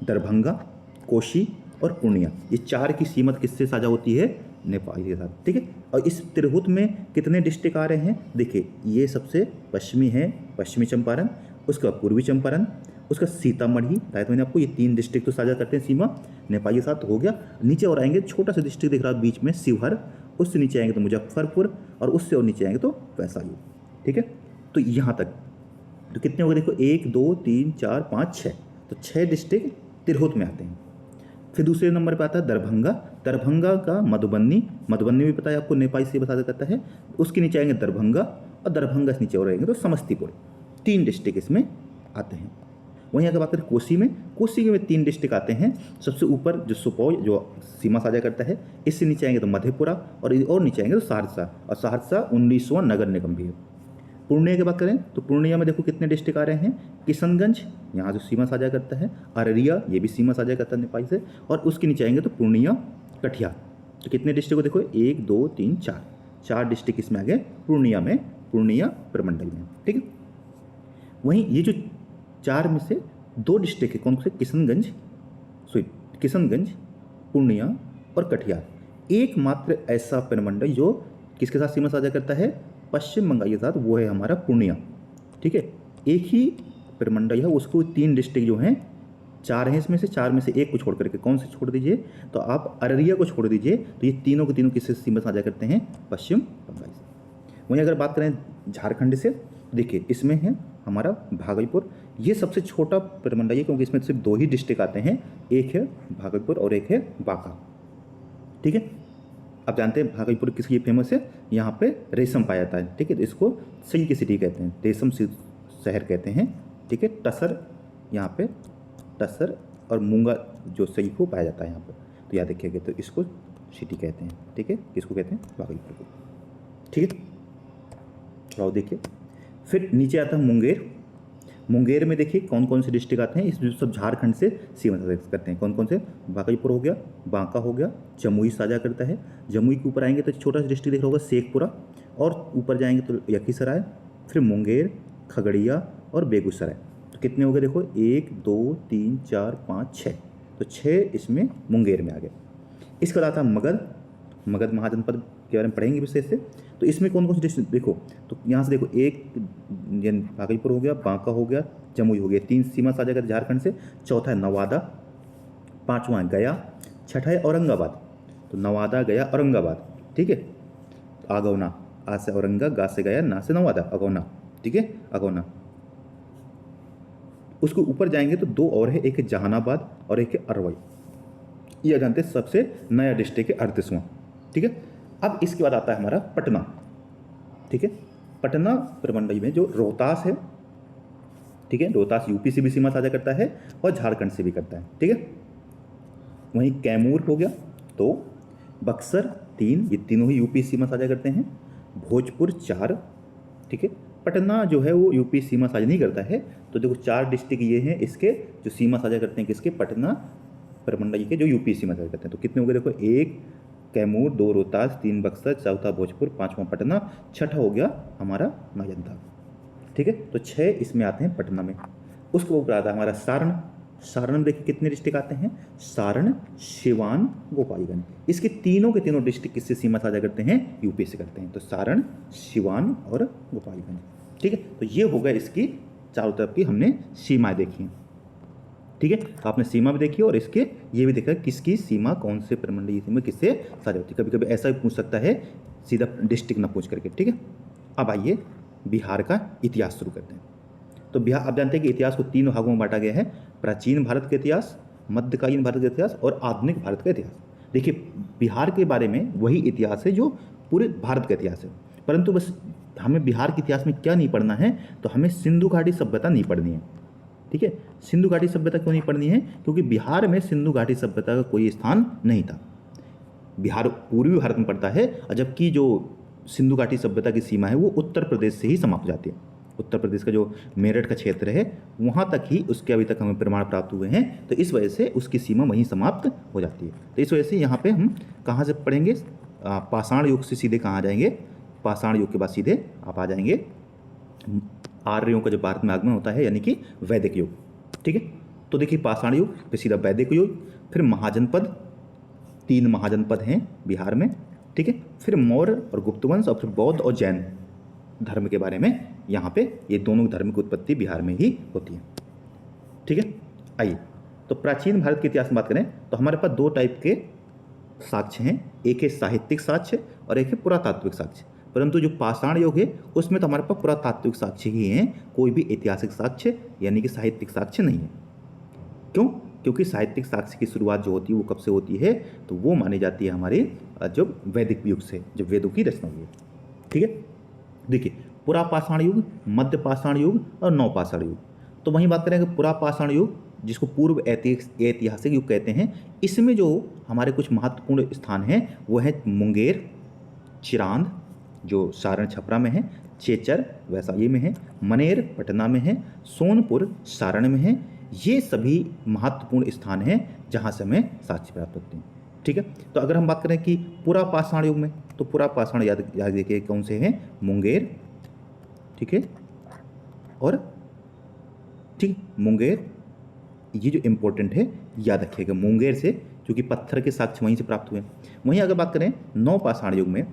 दरभंगा, कोशी और पूर्णिया, ये 4 की सीमा किससे साझा होती है, नेपाल के साथ, ठीक है। और इस तिरहुत में कितने डिस्ट्रिक्ट आ रहे हैं, देखिए ये सबसे पश्चिमी है पश्चिमी चंपारण, उसका पूर्वी चंपारण, उसका सीतामढ़ी, शायद मैंने आपको ये 3 डिस्ट्रिक्ट तो साझा करते हैं सीमा नेपाल के साथ, हो गया। नीचे और आएंगे, छोटा सा डिस्ट्रिक्ट दिख रहा है बीच में शिवहर, उससे नीचे आएंगे तो मुजफ्फरपुर, और उससे और नीचे आएंगे तो वैशाली, ठीक है। तो यहाँ तक तो कितने हो गए, देखो 1 2 3 4 5 6, तो 6 डिस्ट्रिक्ट तिरहुत में आते हैं। फिर दूसरे नंबर पर आता है दरभंगा, दरभंगा का मधुबनी, मधुबनी भी पता है आपको नेपाल से बता करता है, उसके नीचे आएंगे दरभंगा, और दरभंगा से नीचे और आएंगे तो समस्तीपुर, 3 डिस्ट्रिक्ट इसमें आते हैं। वहीं अगर बात करें कोसी में, कोसी में 3 डिस्ट्रिक्ट आते हैं। सबसे ऊपर जो सुपौल जो सीमा साझा करता है, इससे नीचे आएंगे तो मधेपुरा, और नीचे आएंगे तो सहरसा, और सहरसा 19वां नगर निगम भी है। पूर्णिया की बात करें तो पूर्णिया में देखो कितने डिस्ट्रिक्ट आ रहे हैं, किशनगंज यहाँ जो सीमा साझा करता है, अररिया ये भी सीमा साझा करता है नेपाल से, और उसके नीचे आएंगे तो पूर्णिया, कटिहार। तो कितने डिस्ट्रिक्ट को देखो, 1 2 3 4 डिस्ट्रिक्ट इसमें आ गए पूर्णिया में, पूर्णिया प्रमंडल में, ठीक है। वहीं ये जो 4 में से 2 डिस्ट्रिक्ट है, कौन से, किशनगंज, पूर्णिया और कटिहार, एकमात्र ऐसा प्रमंडल जो किसके साथ सीमा साझा करता है, पश्चिम बंगाल के साथ, वो है हमारा पूर्णिया, ठीक है। एक ही प्रमंडल है, उसको 3 डिस्ट्रिक्ट जो हैं, 4 हैं इसमें से, 4 में से एक को छोड़ करके, कौन से छोड़ दीजिए, तो आप अररिया को छोड़ दीजिए, तो ये तीनों के तीनों किससे सीमा साझा करते हैं, पश्चिम बंगाल से। वहीं अगर बात करें झारखंड से, देखिए इसमें है हमारा भागलपुर, ये सबसे छोटा प्रमंडल है क्योंकि इसमें सिर्फ 2 ही डिस्ट्रिक्ट आते हैं, एक है भागलपुर और एक है बांका, ठीक है। आप जानते हैं भागलपुर किसके लिए फेमस है, यहाँ पे रेशम पाया जाता है, ठीक है, तो इसको सिल्क सिटी कहते हैं, रेशम शहर कहते हैं, ठीक है। टसर, यहाँ पे टसर और मूंगा जो सिल्क को पाया जाता है यहाँ पे, तो याद रखिएगा, तो इसको सिटी कहते हैं, ठीक है, किसको कहते हैं, भागलपुर को, ठीक है। थोड़ा देखिए, फिर नीचे आता है मुंगेर। मुंगेर में देखिए कौन कौन से डिस्ट्रिक्ट आते हैं, इस सब झारखंड से सीमा साझा करते हैं, कौन कौन से, भागलपुर हो गया, बांका हो गया, जमुई साझा करता है, जमुई के ऊपर आएंगे तो छोटा सा डिस्ट्रिक्ट दिख रहा होगा शेखपुरा, और ऊपर जाएंगे तो लखीसराय, फिर मुंगेर, खगड़िया और बेगूसराय। तो कितने हो गए देखो, 1 2 3 4 5 6, तो 6 इसमें मुंगेर में आ गए। इसके बाद आता है मगध, मगध महाजनपद के बारे में पढ़ेंगे विशेष से। तो इसमें कौन कौन से डिस्ट्रिक्ट देखो, तो यहाँ से देखो, एक भागलपुर हो गया, बांका हो गया, जमुई हो गया, 3 सीमा साझा करते झारखंड से। चौथा है नवादा, 5वां है गया, 6ठा है औरंगाबाद, तो नवादा गया औरंगाबाद, ठीक है। आगौना, आ से औरंगा, गा से गया, ना से नवादा, अगौना, ठीक है, अगौना। उसके ऊपर जाएंगे तो 2 और है, एक है जहानाबाद और एक है अरवल। ये जानते हैं सबसे नया डिस्ट्रिक्ट है 38वां, ठीक है। अब इसके बाद आता है हमारा पटना, ठीक है। पटना प्रमंडल में जो रोहतास है, ठीक है, रोहतास यूपी से भी सीमा साझा करता है और झारखंड से भी करता है, ठीक है। वहीं कैमूर हो गया 2, बक्सर 3, ये तीनों ही यूपी सीमा साझा करते हैं, भोजपुर 4, ठीक है। पटना जो है वो यूपी सीमा साझा नहीं करता है, तो देखो 4 डिस्ट्रिक्ट ये हैं इसके जो सीमा साझा करते हैं, किसके, पटना प्रमंडल के जो यूपी सीमा साझा करते हैं। तो कितने हो गए देखो, 1 कैमूर, 2 रोहतास, 3 बक्सर, 4था भोजपुर, 5वां पटना, 6ठा हो गया हमारा नालंदा, ठीक है। तो 6 इसमें आते हैं पटना में। उसके ऊपर आता है हमारा सारण। सारण में देखिए कितने डिस्ट्रिक्ट आते हैं, सारण, सिवान, गोपालगंज, इसके तीनों के तीनों डिस्ट्रिक्ट किससे सीमा साझा करते हैं, यूपी से करते हैं। तो सारण, सिवान और गोपालगंज, ठीक है। तो ये होगा इसकी चारों तरफ की हमने सीमाएं देखी हैं, ठीक है। तो आपने सीमा भी देखी और इसके ये भी देखा किसकी सीमा, कौन से प्रमंडलीय सीमा किससे साझा होती है। कभी कभी ऐसा भी पूछ सकता है सीधा डिस्ट्रिक्ट ना पूछ करके, ठीक है। अब आइए बिहार का इतिहास शुरू करते हैं। तो बिहार, आप जानते हैं कि इतिहास को 3 भागों में बांटा गया है, प्राचीन भारत का इतिहास, मध्यकालीन भारत का इतिहास और आधुनिक भारत का इतिहास। देखिए बिहार के बारे में वही इतिहास है जो पूरे भारत का इतिहास है, परंतु बस हमें बिहार के इतिहास में क्या नहीं पढ़ना है, तो हमें सिंधु घाटी सभ्यता नहीं पढ़नी है, ठीक है। सिंधु घाटी सभ्यता क्यों नहीं पढ़नी है, क्योंकि बिहार में सिंधु घाटी सभ्यता का कोई स्थान नहीं था। बिहार पूर्वी भारत में पड़ता है, और जबकि जो सिंधु घाटी सभ्यता की सीमा है वो उत्तर प्रदेश से ही समाप्त हो जाती है। उत्तर प्रदेश का जो मेरठ का क्षेत्र है वहाँ तक ही उसके अभी तक हमें प्रमाण प्राप्त हुए हैं, तो इस वजह से उसकी सीमा वहीं समाप्त हो जाती है। तो इस वजह से यहाँ पे हम कहाँ से पढ़ेंगे, पाषाण युग से सीधे कहाँ आ जाएंगे, पाषाण युग के बाद सीधे आप आ जाएंगे आर्यों का जो भारत में आगमन होता है यानी कि वैदिक युग। ठीक है, तो देखिए पाषाण युग फिर सीधा वैदिक युग, फिर महाजनपद, 3 महाजनपद हैं बिहार में। ठीक है, फिर मौर्य और गुप्त वंश, और फिर बौद्ध और जैन धर्म के बारे में यहाँ पे ये दोनों धर्म की उत्पत्ति बिहार में ही होती है। ठीक है, आइए तो प्राचीन भारत के इतिहास में बात करें तो हमारे पास 2 टाइप के साक्ष्य हैं, एक है साहित्यिक साक्ष्य और एक है पुरातात्विक साक्ष्य। परंतु जो पाषाण युग है उसमें तो हमारे पास पुरातात्विक साक्ष्य ही हैं, कोई भी ऐतिहासिक साक्ष्य यानी कि साहित्यिक साक्ष्य नहीं है। क्यों? क्योंकि साहित्यिक साक्ष्य की शुरुआत जो होती है वो कब से होती है, तो वो मानी जाती है हमारे जब वैदिक युग से, जब वेदों की रचना हुई है। ठीक है, देखिए पुरापाषाण युग, मध्य पाषाण युग और नवपाषाण युग। तो वहीं बात करेंगे पुरापाषाण युग जिसको पूर्व ऐतिहासिक युग कहते हैं, इसमें जो हमारे कुछ महत्वपूर्ण स्थान हैं वो है मुंगेर, चिरांद जो सारण छपरा में है, चेचर वैशाली में है, मनेर पटना में है, सोनपुर सारण में है। ये सभी महत्वपूर्ण स्थान हैं जहाँ से हमें साक्ष्य प्राप्त होते हैं। ठीक है, तो अगर हम बात करें कि पुरापाषाण युग में, तो पुरापाषाण याद देखिए कौन से हैं, मुंगेर, ठीक है, और ठीक मुंगेर, ये जो इम्पोर्टेंट है याद रखिएगा मुंगेर से, क्योंकि पत्थर के साक्ष्य वहीं से प्राप्त हुए। वहीं अगर बात करें नवपाषाण युग में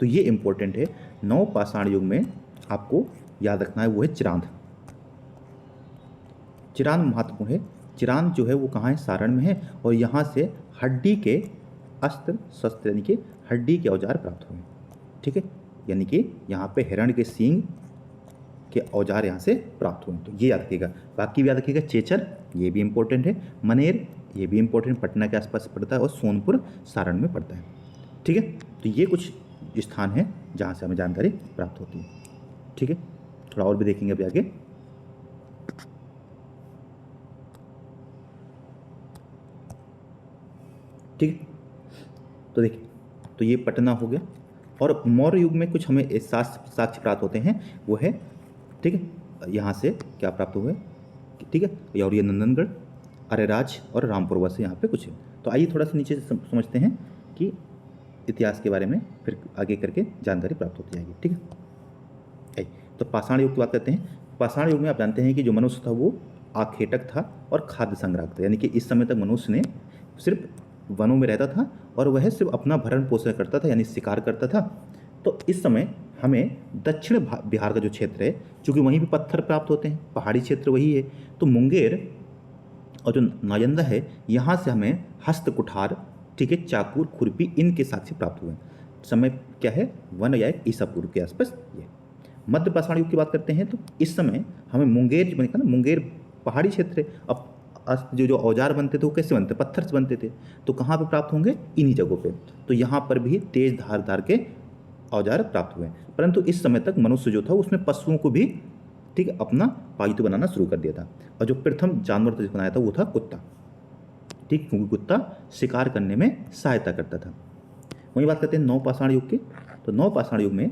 तो ये इम्पोर्टेंट है, नवपाषाण युग में आपको याद रखना है वो है चिरांद। चिरांद महत्वपूर्ण है। चिरांद जो है वो कहाँ है, सारण में है, और यहाँ से हड्डी के अस्त्र शस्त्र यानी कि हड्डी के औजार प्राप्त हुए। ठीक है, यानी कि यहाँ पे हिरण के सींग के औजार यहाँ से प्राप्त हुए, तो ये याद रखिएगा। बाकी भी याद रखिएगा, चेचर ये भी इम्पोर्टेंट है, मनेर ये भी इम्पोर्टेंट पटना के आसपास पड़ता है, और सोनपुर सारण में पड़ता है। ठीक है, तो ये कुछ स्थान हैं जहाँ से हमें जानकारी प्राप्त होती है। ठीक है, थोड़ा और भी देखेंगे अभी आगे। ठीक है, तो देखिए तो ये पटना हो गया, और मौर्य युग में कुछ हमें साक्ष्य प्राप्त होते हैं वो है, ठीक है, यहाँ से क्या प्राप्त हुए, ठीक है, और ये नंदनगढ़, अरेराज और रामपुरवा से यहाँ पे कुछ है। तो आइए थोड़ा सा नीचे से समझते हैं कि इतिहास के बारे में, फिर आगे करके जानकारी प्राप्त होती जाएगी। ठीक है, तो पाषाण युग की बात करते हैं। पाषाण युग में आप जानते हैं कि जो मनुष्य था वो आखेटक था और खाद्य संग्राहक था, यानी कि इस समय तक मनुष्य ने सिर्फ वनों में रहता था और वह सिर्फ अपना भरण पोषण करता था, यानी शिकार करता था। तो इस समय हमें दक्षिण बिहार का जो क्षेत्र है, चूँकि वहीं भी पत्थर प्राप्त होते हैं, पहाड़ी क्षेत्र वही है, तो मुंगेर और जो नालंदा है यहाँ से हमें हस्त कुठार, ठीक है, चाकू खुरपी इनके साक्ष्य प्राप्त हुए। समय क्या है, 1 या 1 ईसा पूर्व के आसपास। ये मध्य पाषाण युग की बात करते हैं तो इस समय हमें मुंगेर, जो मैंने कहा ना मुंगेर पहाड़ी क्षेत्र है, अब जो औजार बनते थे वो कैसे बनते, पत्थर से बनते थे, तो कहाँ पे प्राप्त होंगे, इन्हीं जगहों पे। तो यहाँ पर भी तेज धार के औजार प्राप्त हुए। परंतु इस समय तक मनुष्य जो था उसने पशुओं को भी, ठीक है, अपना पालतू बनाना शुरू कर दिया था, और जो प्रथम जानवर जो बनाया था वो था कुत्ता। ठीक, क्योंकि कुत्ता शिकार करने में सहायता करता था। वहीं बात करते हैं नवपाषाण युग की, तो नवपाषाण युग में,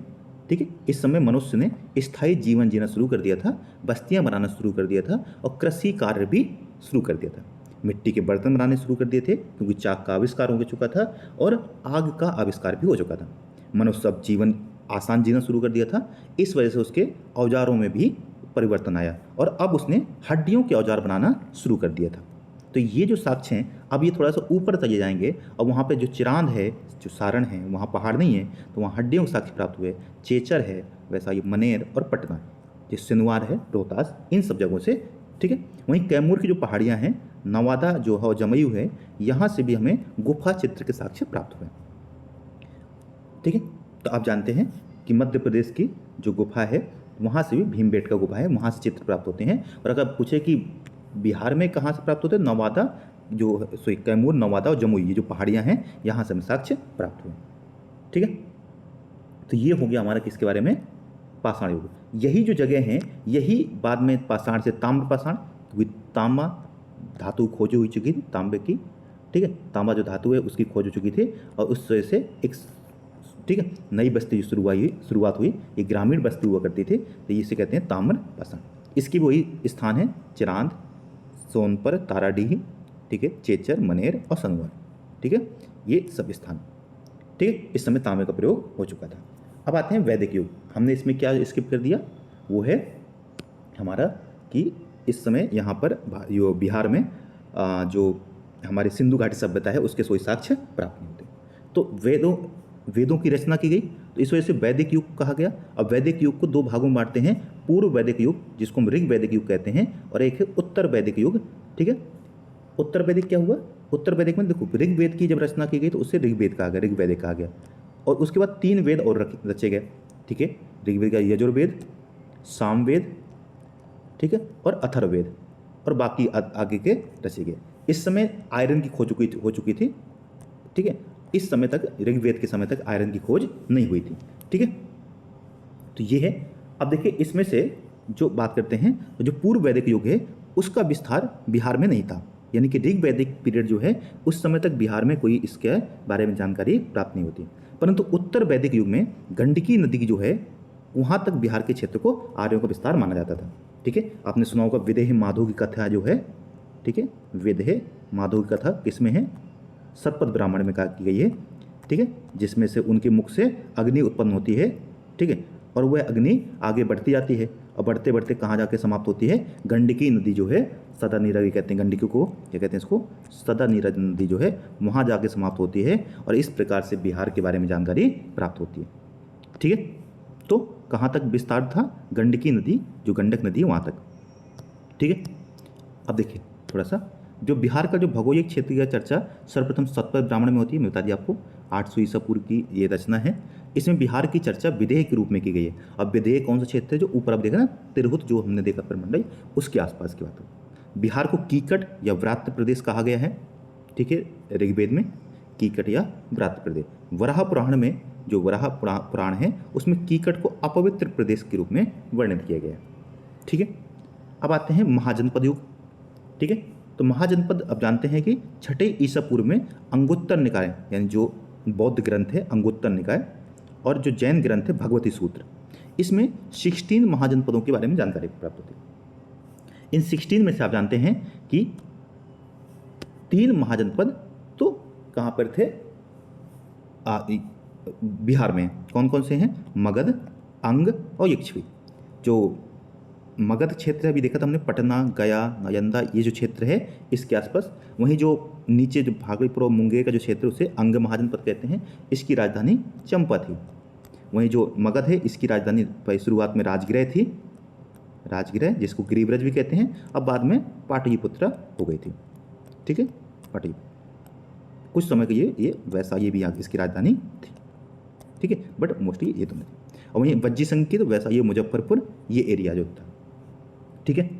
ठीक है, इस समय मनुष्य ने स्थायी जीवन जीना शुरू कर दिया था, बस्तियां बनाना शुरू कर दिया था, और कृषि कार्य भी शुरू कर दिया था। मिट्टी के बर्तन बनाने शुरू कर दिए थे क्योंकि चाक का आविष्कार हो चुका था, और आग का आविष्कार भी हो चुका था। मनुष्य अब जीवन आसान जीना शुरू कर दिया था, इस वजह से उसके औजारों में भी परिवर्तन आया, और अब उसने हड्डियों के औजार बनाना शुरू कर दिया था। तो ये जो साक्ष्य हैं, अब ये थोड़ा सा ऊपर चले जाएंगे, और वहाँ पे जो चिरांद है, जो सारण है, वहाँ पहाड़ नहीं है, तो वहाँ हड्डियों के साक्ष्य प्राप्त हुए। चेचर है, वैसा ये मनेर और पटना, जो सिनवार है, रोहतास, इन सब जगहों से। ठीक है, वहीं कैमूर की जो पहाड़ियाँ हैं, नवादा जो है, जमयू है, यहाँ से भी हमें गुफा चित्र के साक्ष्य प्राप्त हुए। ठीक है, तो आप जानते हैं कि मध्य प्रदेश की जो गुफा है वहाँ से भी भीमबेटका गुफा है, वहाँ से चित्र प्राप्त होते हैं। और अगर पूछे कि बिहार में कहाँ से प्राप्त होते हैं, नवादा जो कैमूर, नवादा और जमुई, ये जो पहाड़ियाँ हैं, यहाँ से हमें साक्ष्य प्राप्त हुए। ठीक है, तो ये हो गया हमारा किसके बारे में, पाषाण युग। यही जो जगह हैं, यही बाद में पाषाण से ताम्र पाषाण, क्योंकि तांबा धातु खोज हो चुकी थी तांबे की। ठीक है, तांबा जो धातु है उसकी खोज हो चुकी थी, और उस वजह से एक ठीक है। नई बस्ती जो शुरुआत हुई ये ग्रामीण बस्ती हुआ करती थी, तो इसे कहते हैं ताम्रपासा। इसकी वही स्थान है चिरांद, सोनपर, ताराडीह, ठीक है, चेचर, मनेर और संगवर, ठीक है, ये सब स्थान, ठीक है। इस समय तांबे का प्रयोग हो चुका था। अब आते हैं वैदिक युग। हमने इसमें क्या स्किप कर दिया, वो है हमारा कि इस समय यहाँ पर बिहार में जो हमारी सिंधु घाटी सभ्यता है उसके कोई साक्ष्य प्राप्त नहीं होते। तो वेदों की रचना की गई, तो इस वजह से वैदिक युग कहा गया। अब वैदिक युग को दो भागों में बांटते हैं, पूर्व वैदिक युग जिसको हम ऋग वैदिक युग कहते हैं, और एक है उत्तर वैदिक युग, ठीक है। उत्तर वैदिक क्या हुआ, उत्तर वैदिक में देखो ऋग्वेद की जब रचना की गई तो उससे ऋग्वेद कहा गया, ऋग्वैदिक कहा गया। और उसके बाद 3 वेद और रचे गए, ठीक है। ऋग्वेद का यजुर्वेद, सामवेद, ठीक है, और अथर्ववेद, और बाकी आगे के रचे गए। इस समय आयरन की खोज हो चुकी थी, ठीक है। इस समय तक ऋग्वेद के समय तक आयरन की खोज नहीं हुई थी, ठीक है। तो ये है। अब देखिए इसमें से जो बात करते हैं, तो जो पूर्व वैदिक युग है उसका विस्तार बिहार में नहीं था, यानी कि ऋग वैदिक पीरियड जो है उस समय तक बिहार में कोई इसके बारे में जानकारी प्राप्त नहीं होती। परंतु उत्तर वैदिक युग में गंडकी नदी की जो है वहाँ तक बिहार के क्षेत्र को आर्यों का विस्तार माना जाता था, ठीक है। आपने सुना होगा विदेह माधव की कथा जो है, ठीक है, विदेह माधव की कथा किसमें है, सतपथ ब्राह्मण में कहा की गई है, ठीक है, जिसमें से उनके मुख से अग्नि उत्पन्न होती है, ठीक है, और वह अग्नि आगे बढ़ती जाती है और बढ़ते बढ़ते कहाँ जाके समाप्त होती है, गंडकी नदी जो है, सदा नीरज कहते हैं गंडकी को, क्या कहते हैं इसको, सदा नीरज नदी जो है वहाँ जाके समाप्त होती है, और इस प्रकार से बिहार के बारे में जानकारी प्राप्त होती है, ठीक है। तो कहाँ तक विस्तार था, गंडकी नदी जो गंडक नदी है वहाँ तक, ठीक है। अब देखिए थोड़ा सा जो बिहार का जो भौगोलिक क्षेत्र की चर्चा सर्वप्रथम सतपथ ब्राह्मण में होती है। मैं बता दिया आपको 800 ईसा पूर्व की ये रचना है। इसमें बिहार की चर्चा विदेह के रूप में की गई है। अब विदेह कौन सा क्षेत्र है, जो ऊपर आप देखा ना तिरहुत जो हमने देखा प्रमंडल, उसके आसपास की बात है। बिहार को कीकट या व्रात्य प्रदेश कहा गया है, ठीक है, ऋग्वेद में कीकट या व्रात्य प्रदेश। वराह पुराण में जो वराह पुराण है उसमें कीकट को अपवित्र प्रदेश के रूप में वर्णित किया गया है, ठीक है। अब आते हैं महाजनपद युग, ठीक है। तो महाजनपद अब जानते हैं कि 6 ईसा पूर्व में अंगुत्तर निकाय, यानी जो बौद्ध ग्रंथ है अंगुत्तर निकाय, और जो जैन ग्रंथ है भगवती सूत्र, इसमें 16 महाजनपदों के बारे में जानकारी प्राप्त होती है। इन 16 में से आप जानते हैं कि 3 महाजनपद तो कहाँ पर थे, बिहार में। कौन कौन से हैं, मगध, अंग और यक्षवी। जो मगध क्षेत्र अभी देखा था हमने, पटना, गया, नालंदा, ये जो क्षेत्र है इसके आसपास। वहीं जो नीचे जो भागलपुर और मुंगेर का जो क्षेत्र उसे अंग महाजनपद कहते हैं। इसकी राजधानी चंपा थी। वहीं जो मगध है इसकी राजधानी शुरुआत में राजगृह थी, राजगृह जिसको गिरिव्रज भी कहते हैं, अब बाद में पाटलिपुत्र हो गई थी, ठीक है, पाटली। कुछ समय के ये वैसा ये भी यहाँ इसकी राजधानी थी, ठीक है, बट मोस्टली ये तो नहीं। और वहीं वज्जी संघ की तो वैसा ये मुजफ्फरपुर ये एरिया जो था, ठीक है।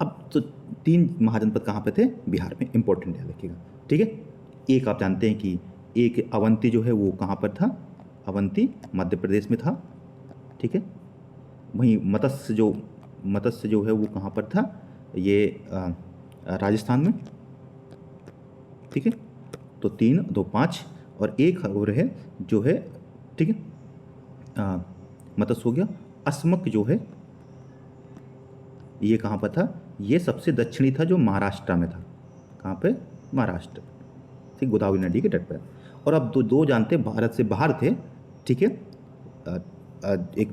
अब तो 3 महाजनपद कहाँ पे थे, बिहार में, इंपॉर्टेंट याद रखिएगा, ठीक है। एक आप जानते हैं कि एक अवंती जो है वो कहाँ पर था, अवंती मध्य प्रदेश में था, ठीक है। वहीं मत्स्य जो है वो कहाँ पर था, ये राजस्थान में, ठीक है। तो 3, 2, 5 और एक और है जो है, ठीक है, मत्स्य हो गया। अस्मक जो है ये कहाँ पर था, ये सबसे दक्षिणी था जो महाराष्ट्र में था। कहाँ पे, महाराष्ट्र, ठीक, गोदावरी नदी के तट पर। और अब दो जानते भारत से बाहर थे, ठीक है, एक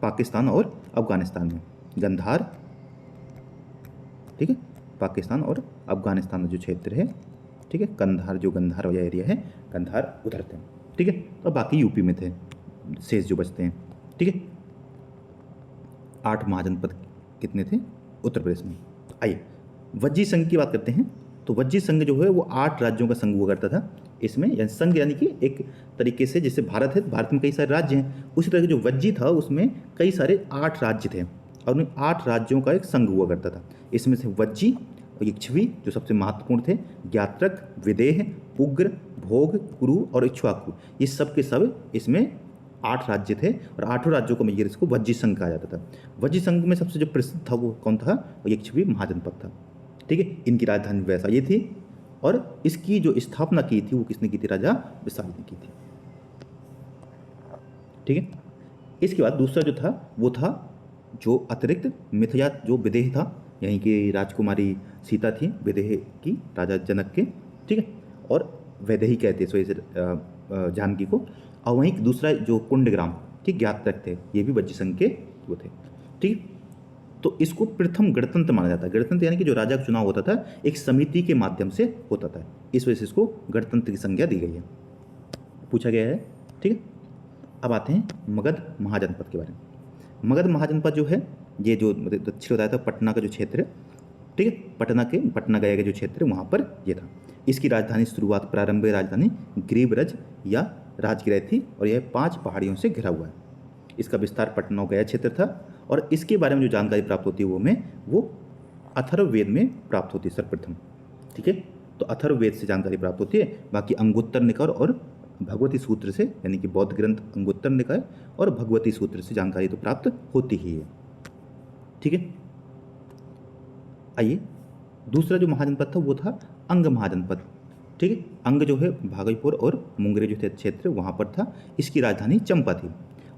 पाकिस्तान और अफगानिस्तान में, गंधार, ठीक है, पाकिस्तान और अफगानिस्तान में जो क्षेत्र है, ठीक है, कंधार जो गंधार वाला एरिया है, गंधार उधर थे, ठीक है। तो बाकी यूपी में थे शेष जो बचते हैं, ठीक है। 8 महाजनपद कितने थे उत्तर प्रदेश में। आइए वज्जी संघ की बात करते हैं। तो वज्जी संघ जो है वो 8 राज्यों का संघ हुआ करता था। इसमें संघ यानी कि एक तरीके से जैसे भारत है, भारत में कई सारे राज्य हैं, उसी तरह जो वज्जी था उसमें कई सारे 8 राज्य थे और उन 8 राज्यों का एक संघ हुआ करता था। इसमें से वज्जी और यक्षवी जो सबसे महत्वपूर्ण थे, ज्ञात्रक, विदेह, उग्र, भोग, कुरु और इक्ष्वाकु, ये सब के सब इसमें 8 राज्य थे और 8 राज्यों को मिलकर इसको वज्जी संघ कहा जाता था। वज्जी संघ में सबसे जो प्रसिद्ध था वो कौन था, वो यक्षवी महाजनपद था, ठीक है। इनकी राजधानी वैसा ये थी और इसकी जो स्थापना की थी वो किसने की थी, राजा विशाल ने की थी, ठीक है। इसके बाद दूसरा जो था वो था जो अतिरिक्त मिथया जो विदेह था, यहीं की राजकुमारी सीता थी, विदेह की राजा जनक के, ठीक है, और वैदेही कहते हैं से जानकी को। और वहीं दूसरा जो कुंडग्राम, ठीक, ज्ञात तक थे, ये भी वज्र संघ के वो थे, ठीक। तो इसको प्रथम गणतंत्र माना जाता है। गणतंत्र यानी कि जो राजा का चुनाव होता था एक समिति के माध्यम से होता था, इस वजह से इसको गणतंत्र की संज्ञा दी गई है, पूछा गया है, ठीक है। अब आते हैं मगध महाजनपद के बारे में। मगध महाजनपद जो है ये जो दक्षिण बताया था पटना का जो क्षेत्र है, ठीक है, पटना गया का जो क्षेत्र है वहाँ पर ये था। इसकी राजधानी शुरुआत प्रारंभिक राजधानी गिरिब्रज या राजगिरह थी और यह 5 पहाड़ियों से घिरा हुआ है। इसका विस्तार पटना गया क्षेत्र था और इसके बारे में जो जानकारी प्राप्त होती है वो अथर्ववेद में प्राप्त होती है सर्वप्रथम, ठीक है। तो अथर्ववेद से जानकारी प्राप्त होती है, बाकी अंगुत्तर निकाय और भगवती सूत्र से, यानी कि बौद्ध ग्रंथ अंगुत्तर निकाय और भगवती सूत्र से जानकारी तो प्राप्त होती ही है, ठीक है। आइए दूसरा जो महाजनपद था वो था अंग महाजनपद, ठीक है। अंग जो है भागलपुर और मुंगेर जो थे क्षेत्र वहाँ पर था। इसकी राजधानी चंपा थी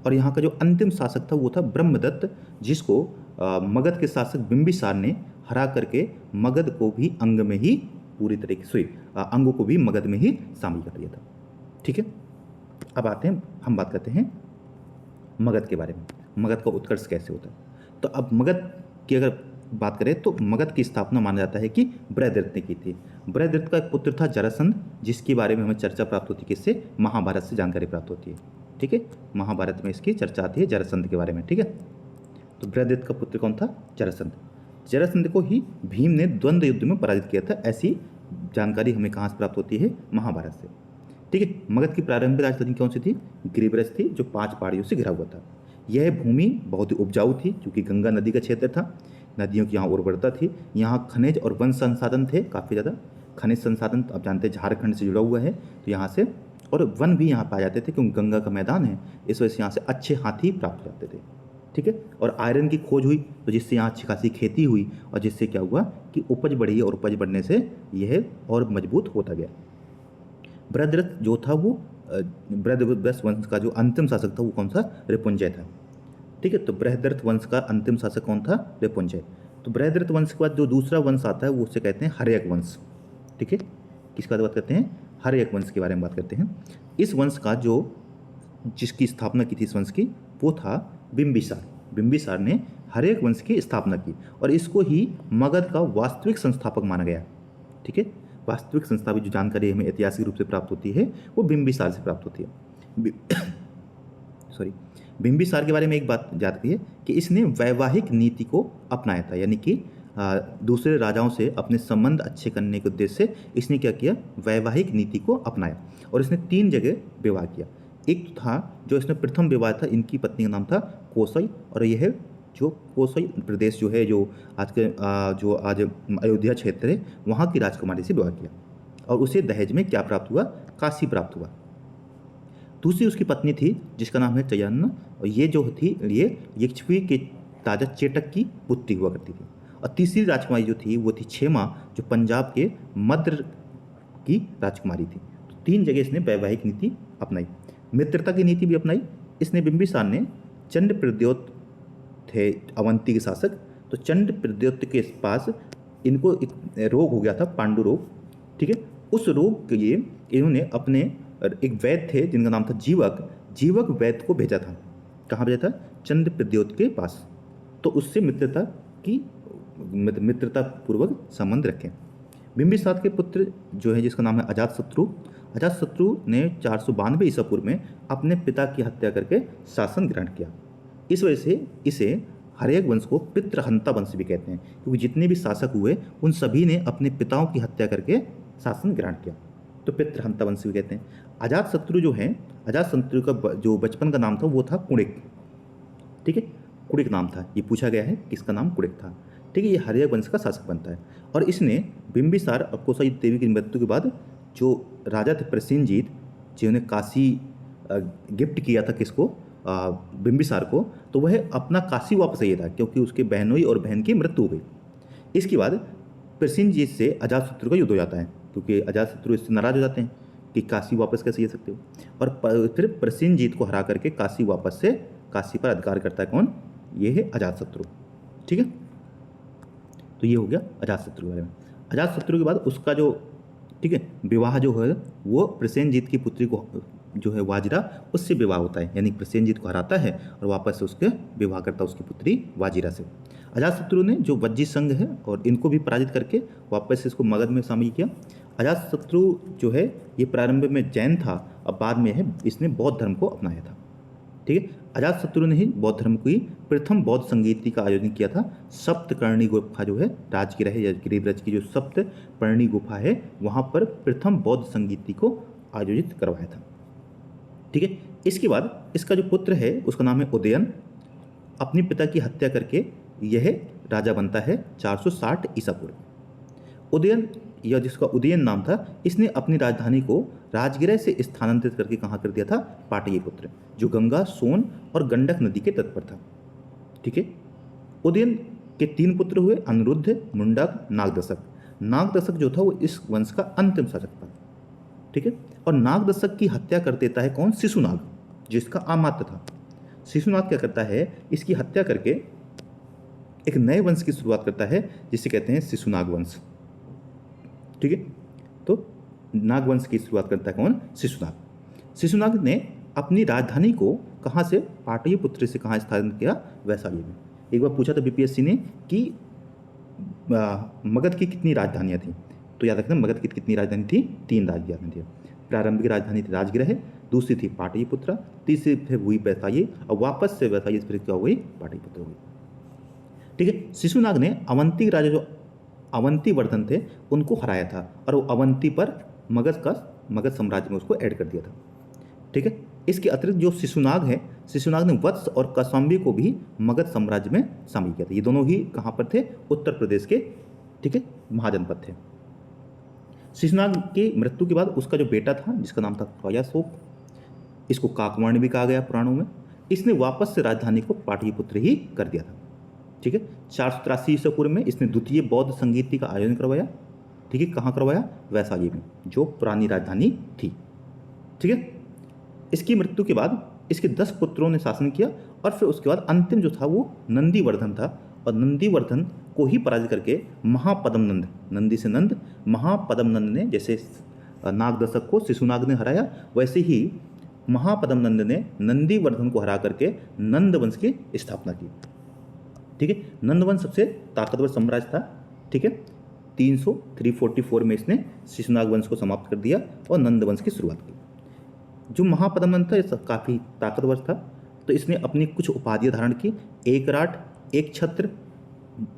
और यहाँ का जो अंतिम शासक था वो था ब्रह्मदत्त, जिसको मगध के शासक बिंबिसार ने हरा करके मगध को भी अंग में ही पूरी तरीके से अंगों को भी मगध में ही शामिल कर दिया था, ठीक है। अब आते हैं, हम बात करते हैं मगध के बारे में, मगध का उत्कर्ष कैसे होता है। तो अब मगध की अगर बात करें तो मगध की स्थापना माना जाता है कि बृहदृत ने की थी। बृहदृत का एक पुत्र था जरासंध, जिसके बारे में हमें चर्चा प्राप्त होती है, किससे, महाभारत से जानकारी प्राप्त होती है, ठीक है। महाभारत में इसकी चर्चा आती है जरासंध के बारे में, ठीक है। तो बृहदृत का पुत्र कौन था, जरासंध। जरासंध को ही भीम ने द्वंद्व युद्ध में पराजित किया था, ऐसी जानकारी हमें कहाँ से प्राप्त होती है, महाभारत से, ठीक है। मगध की प्रारंभिक राजधानी कौन सी थी, गिरिब्रज थी, जो 5 पहाड़ियों से घिरा हुआ था। यह भूमि बहुत ही उपजाऊ थी क्योंकि गंगा नदी का क्षेत्र था, नदियों की यहाँ उर्वरता थी, यहाँ खनिज और वन संसाधन थे काफ़ी ज़्यादा। खनिज संसाधन तो आप जानते हैं झारखंड से जुड़ा हुआ है, तो यहाँ से, और वन भी यहाँ पाए जाते थे क्योंकि गंगा का मैदान है, इस वजह से यहाँ से अच्छे हाथी प्राप्त हो जाते थे, ठीक है। और आयरन की खोज हुई तो जिससे यहाँ अच्छी खासी खेती हुई और जिससे क्या हुआ कि उपज बढ़ी और उपज बढ़ने से यह और मजबूत होता गया। बृहदृत जो था वो बृहदृत वंश का जो अंतिम शासक था वो कौन सा, रिपुंजय था, ठीक है। तो बृहदृत वंश का अंतिम शासक कौन था, रिपुंजय। तो बृहदृत वंश के बाद जो दूसरा वंश आता है वो उसे कहते हैं हर्यक वंश, ठीक है। किसका बात करते हैं, हर्यक वंश के बारे में बात करते हैं। इस वंश का जो जिसकी स्थापना की थी इस वंश की वो था बिंबिसार। बिंबिसार ने हर्यक वंश की स्थापना की और इसको ही मगध का वास्तविक संस्थापक माना गया, ठीक है। वास्तविक संस्थापित जो जानकारी हमें ऐतिहासिक रूप से प्राप्त होती है वो बिंबिसार से प्राप्त होती है। सॉरी, बिंबिसार के बारे में एक बात याद रखिए कि इसने वैवाहिक नीति को अपनाया था, यानी कि दूसरे राजाओं से अपने संबंध अच्छे करने के उद्देश्य से इसने क्या किया, वैवाहिक नीति को अपनाया और इसने 3 जगह विवाह किया। एक था जो इसने प्रथम विवाह था, इनकी पत्नी का नाम था कोसई, और यह है जो कोसई प्रदेश जो है, जो आज अयोध्या क्षेत्र है, वहाँ की राजकुमारी से विवाह किया और उसे दहेज में क्या प्राप्त हुआ, काशी प्राप्त हुआ। दूसरी उसकी पत्नी थी जिसका नाम है चयन, और ये जो थी ये यक्षवी के राजा चेटक की पुत्री हुआ करती थी। और तीसरी राजकुमारी जो थी वो थी क्षेमा, जो पंजाब के मद्र की राजकुमारी थी। तो 3 जगह इसने वैवाहिक नीति अपनाई। मित्रता की नीति भी अपनाई इसने। बिंबिसार ने चंड प्रद्योत थे अवंती के शासक, तो चंड प्रद्योत के पास इनको एक रोग हो गया था, पांडु रोग, ठीक है। उस रोग के लिए इन्होंने अपने एक वैद्य थे जिनका नाम था जीवक वैद्य को भेजा था। कहाँ भेजा था, चंद्र प्रद्योत के पास। तो उससे मित्रता पूर्वक संबंध रखें। बिंबिसार के पुत्र जो है जिसका नाम है अजातशत्रु ने 492 ईसा पूर्व में अपने पिता की हत्या करके शासन ग्रहण किया। इस वजह से इसे हर्यक वंश को पितृहंता वंश भी कहते हैं, क्योंकि जितने भी शासक हुए उन सभी ने अपने पिताओं की हत्या करके शासन ग्रहण किया, तो पितृहंता वंश भी कहते हैं। अजातशत्रु जो है, अजातशत्रु का जो बचपन का नाम था वो था कुणिक, ठीक है, कुणिक नाम था। ये पूछा गया है किसका नाम कुणिक था, ठीक है। ये हर्यक वंश का शासक बनता है और इसने बिंबिसार और कोसई देवी की मृत्यु के बाद जो राजा थे प्रसेनजीत, जिन्होंने काशी गिफ्ट किया था किसको, बिंबिसार को, तो वह अपना काशी वापस चाहिए था क्योंकि उसके बहनोई और बहन की मृत्यु हो गई। इसके बाद प्रसेनजीत से अजातशत्रु का युद्ध हो जाता है क्योंकि अजातशत्रु इससे नाराज हो जाते हैं। कि काशी वापस कैसे ले सकते हो। और फिर प्रसेनजीत को हरा करके काशी पर अधिकार करता है कौन, ये है अजातशत्रु। ठीक है, तो ये हो गया अजातशत्रु के बारे में। अजातशत्रु के बाद उसका जो, ठीक है, विवाह जो है वो प्रसेनजीत की पुत्री को जो है वाजिरा, उससे विवाह होता है, यानी प्रसेनजीत को हराता है और वापस से उसके विवाह करता है उसकी पुत्री वाजिरा से। अजातशत्रु ने जो वज्जी संघ है और इनको भी पराजित करके वापस से इसको मगध में शामिल किया। अजातशत्रु जो है ये प्रारंभ में जैन था, अब बाद में है इसने बौद्ध धर्म को अपनाया था। ठीक है, अजातशत्रु ने ही बौद्ध धर्म की प्रथम बौद्ध संगीति का आयोजन किया था। सप्तकर्णी गुफा जो है राजगिर है या गिरिब्रज की जो सप्तपर्णी गुफा है वहाँ पर प्रथम बौद्ध संगीति को आयोजित करवाया था। ठीक है, इसके बाद इसका जो पुत्र है उसका नाम है उदयन। अपने पिता की हत्या करके यह राजा बनता है 460 ईसा पूर्व। उदयन, या जिसका उदयन नाम था, इसने अपनी राजधानी को राजगिर से स्थानांतरित करके कहाँ कर दिया था, पाटलिपुत्र, जो गंगा, सोन और गंडक नदी के तट पर था। ठीक है, उदयन के 3 पुत्र हुए, अनिरुद्ध, मुंडक, नागदशक। नागदशक जो था वो इस वंश का अंतिम शासक था। ठीक है, और नागदशक की हत्या कर देता है कौन, शिशुनाग, जिसका अमात्य था। शिशुनाग क्या करता है, इसकी हत्या करके एक नए वंश की शुरुआत करता है जिसे कहते हैं शिशुनाग वंश। ठीक है, तो नागवंश की शुरुआत करता है कौन, शिशुनाग। शिशुनाग ने अपनी राजधानी को कहाँ से, पाटलिपुत्र से कहाँ स्थापित किया, वैशाली में। एक बार पूछा था बीपीएससी ने कि मगध की कितनी राजधानियाँ थी, तो याद रखना मगध की कितनी राजधानी थी, 3 राजधानी थी। प्रारंभिक राजधानी थी राजगिर है, दूसरी थी पाटलिपुत्र, तीसरी फिर हुई वैशाली, और वापस से वैशाली फिर क्या हुई, पाटलिपुत्र हुई। ठीक है, शिशुनाग ने अवंती राजा जो अवंती वर्धन थे उनको हराया था और वो अवंती पर मगध साम्राज्य में उसको ऐड कर दिया था। ठीक है, इसके अतिरिक्त जो शिशुनाग है, शिशुनाग ने वत्स और कौशाम्बी को भी मगध साम्राज्य में शामिल किया था। ये दोनों ही कहाँ पर थे, उत्तर प्रदेश के, ठीक है, महाजनपद थे। शिशुनाग की मृत्यु के बाद उसका जो बेटा था जिसका नाम था त्रयाशोक, इसको काकवर्ण भी कहा गया पुराणों में, इसने वापस से राजधानी को पाटलिपुत्र ही कर दिया था। ठीक है, 483 ईसा पूर्व में इसने द्वितीय बौद्ध संगीति का आयोजन करवाया। ठीक है, कहाँ करवाया, वैशाली में, जो पुरानी राजधानी थी। ठीक है, इसकी मृत्यु के बाद इसके 10 पुत्रों ने शासन किया और फिर उसके बाद अंतिम जो था वो नंदीवर्धन था, और नंदीवर्धन को ही पराजित करके महापद्मनंद, नंदी से नंद, महापद्मनंद ने, जैसे नागदशक को शिशुनाग ने हराया वैसे ही महापद्मनंद ने नंदीवर्धन को हरा करके नंद वंश की स्थापना की। ठीक है, नंदवंश सबसे ताकतवर साम्राज्य था। ठीक है, 344 में इसने शिशुनाग वंश को समाप्त कर दिया और नंदवंश की शुरुआत की। जो महापद्मनंद था ये काफ़ी ताकतवर था, तो इसने अपनी कुछ उपाधियां धारण की, एकराट, एक छत्र,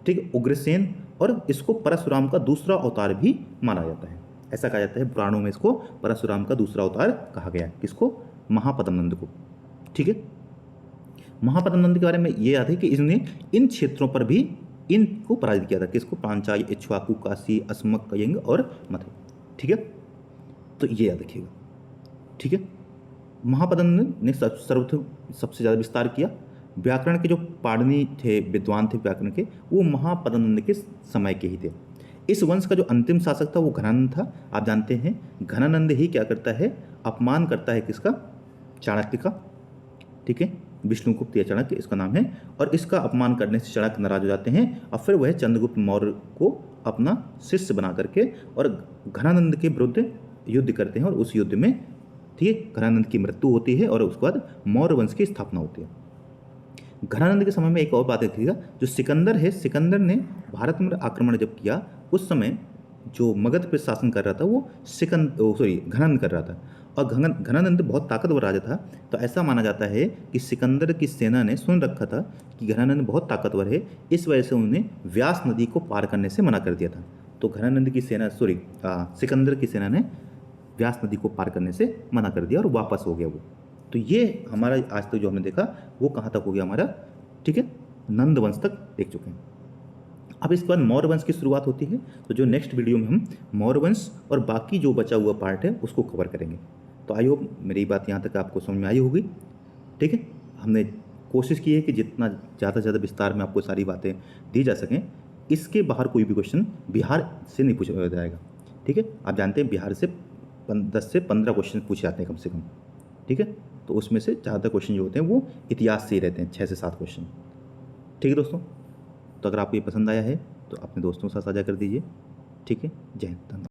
ठीक, उग्रसेन, और इसको परशुराम का दूसरा अवतार भी माना जाता है। ऐसा कहा जाता है पुराणों में, इसको परशुराम का दूसरा अवतार कहा गया है। किसको, महापद्मनंद को। ठीक है, महापद्मनंद के बारे में ये याद है कि इसने इन क्षेत्रों पर भी इनको पराजित किया था। किसको, पांचाल, इक्ष्वाकु, काशी, अस्मक, कयंग और मथुरा। ठीक है, तो ये याद रखिएगा। ठीक है, महापद्मनंद ने सर्वप्रथम सबसे ज़्यादा विस्तार किया। व्याकरण के जो पाणिनि थे, विद्वान थे व्याकरण के, वो महापद्मनंद के समय के ही थे। इस वंश का जो अंतिम शासक था वो घनानंद था। आप जानते हैं घनानंद ही क्या करता है, अपमान करता है किसका, चाणक्य का। ठीक है, विष्णुगुप्त या चाणक्य इसका नाम है, और इसका अपमान करने से चाणक्य नाराज हो जाते हैं और फिर वह चंद्रगुप्त मौर्य को अपना शिष्य बना करके और घनानंद के विरुद्ध युद्ध करते हैं, और उस युद्ध में, ठीक है, घनानंद की मृत्यु होती है और उसके बाद मौर्य वंश की स्थापना होती है। घनानंद के समय में एक और बात देखिएगा, जो सिकंदर है, सिकंदर ने भारत में आक्रमण जब किया उस समय जो मगध पर शासन कर रहा था वो घनानंद कर रहा था, और घनानंद बहुत ताकतवर राजा था। तो ऐसा माना जाता है कि सिकंदर की सेना ने सुन रखा था कि घनानंद बहुत ताकतवर है, इस वजह से उन्होंने व्यास नदी को पार करने से मना कर दिया था। तो घनानंद की सेना सिकंदर की सेना ने व्यास नदी को पार करने से मना कर दिया और वापस हो गया वो। तो ये हमारा आज तक जो हमने देखा वो कहाँ तक हो गया हमारा, ठीक है, नंद वंश तक देख चुके हैं। अब इसके बाद मौर्य वंश की शुरुआत होती है, तो जो नेक्स्ट वीडियो में हम मौर्य वंश और बाकी जो बचा हुआ पार्ट है उसको कवर करेंगे। तो आई होप मेरी बात यहाँ तक आपको समझ में आई होगी। ठीक है, हमने कोशिश की है कि जितना ज़्यादा से ज़्यादा विस्तार में आपको सारी बातें दी जा सकें। इसके बाहर कोई भी क्वेश्चन बिहार से नहीं पूछा जाएगा। ठीक है, आप जानते हैं बिहार से 10 से 15 क्वेश्चन पूछे जाते हैं कम से कम, ठीक है। तो उसमें से ज़्यादा क्वेश्चन जो होते हैं वो इतिहास से ही रहते हैं, 6 से 7 क्वेश्चन, ठीक है दोस्तों। तो अगर आपको ये पसंद आया है तो अपने दोस्तों के साथ साझा कर दीजिए, ठीक है। जय हिंद, धन्यवाद।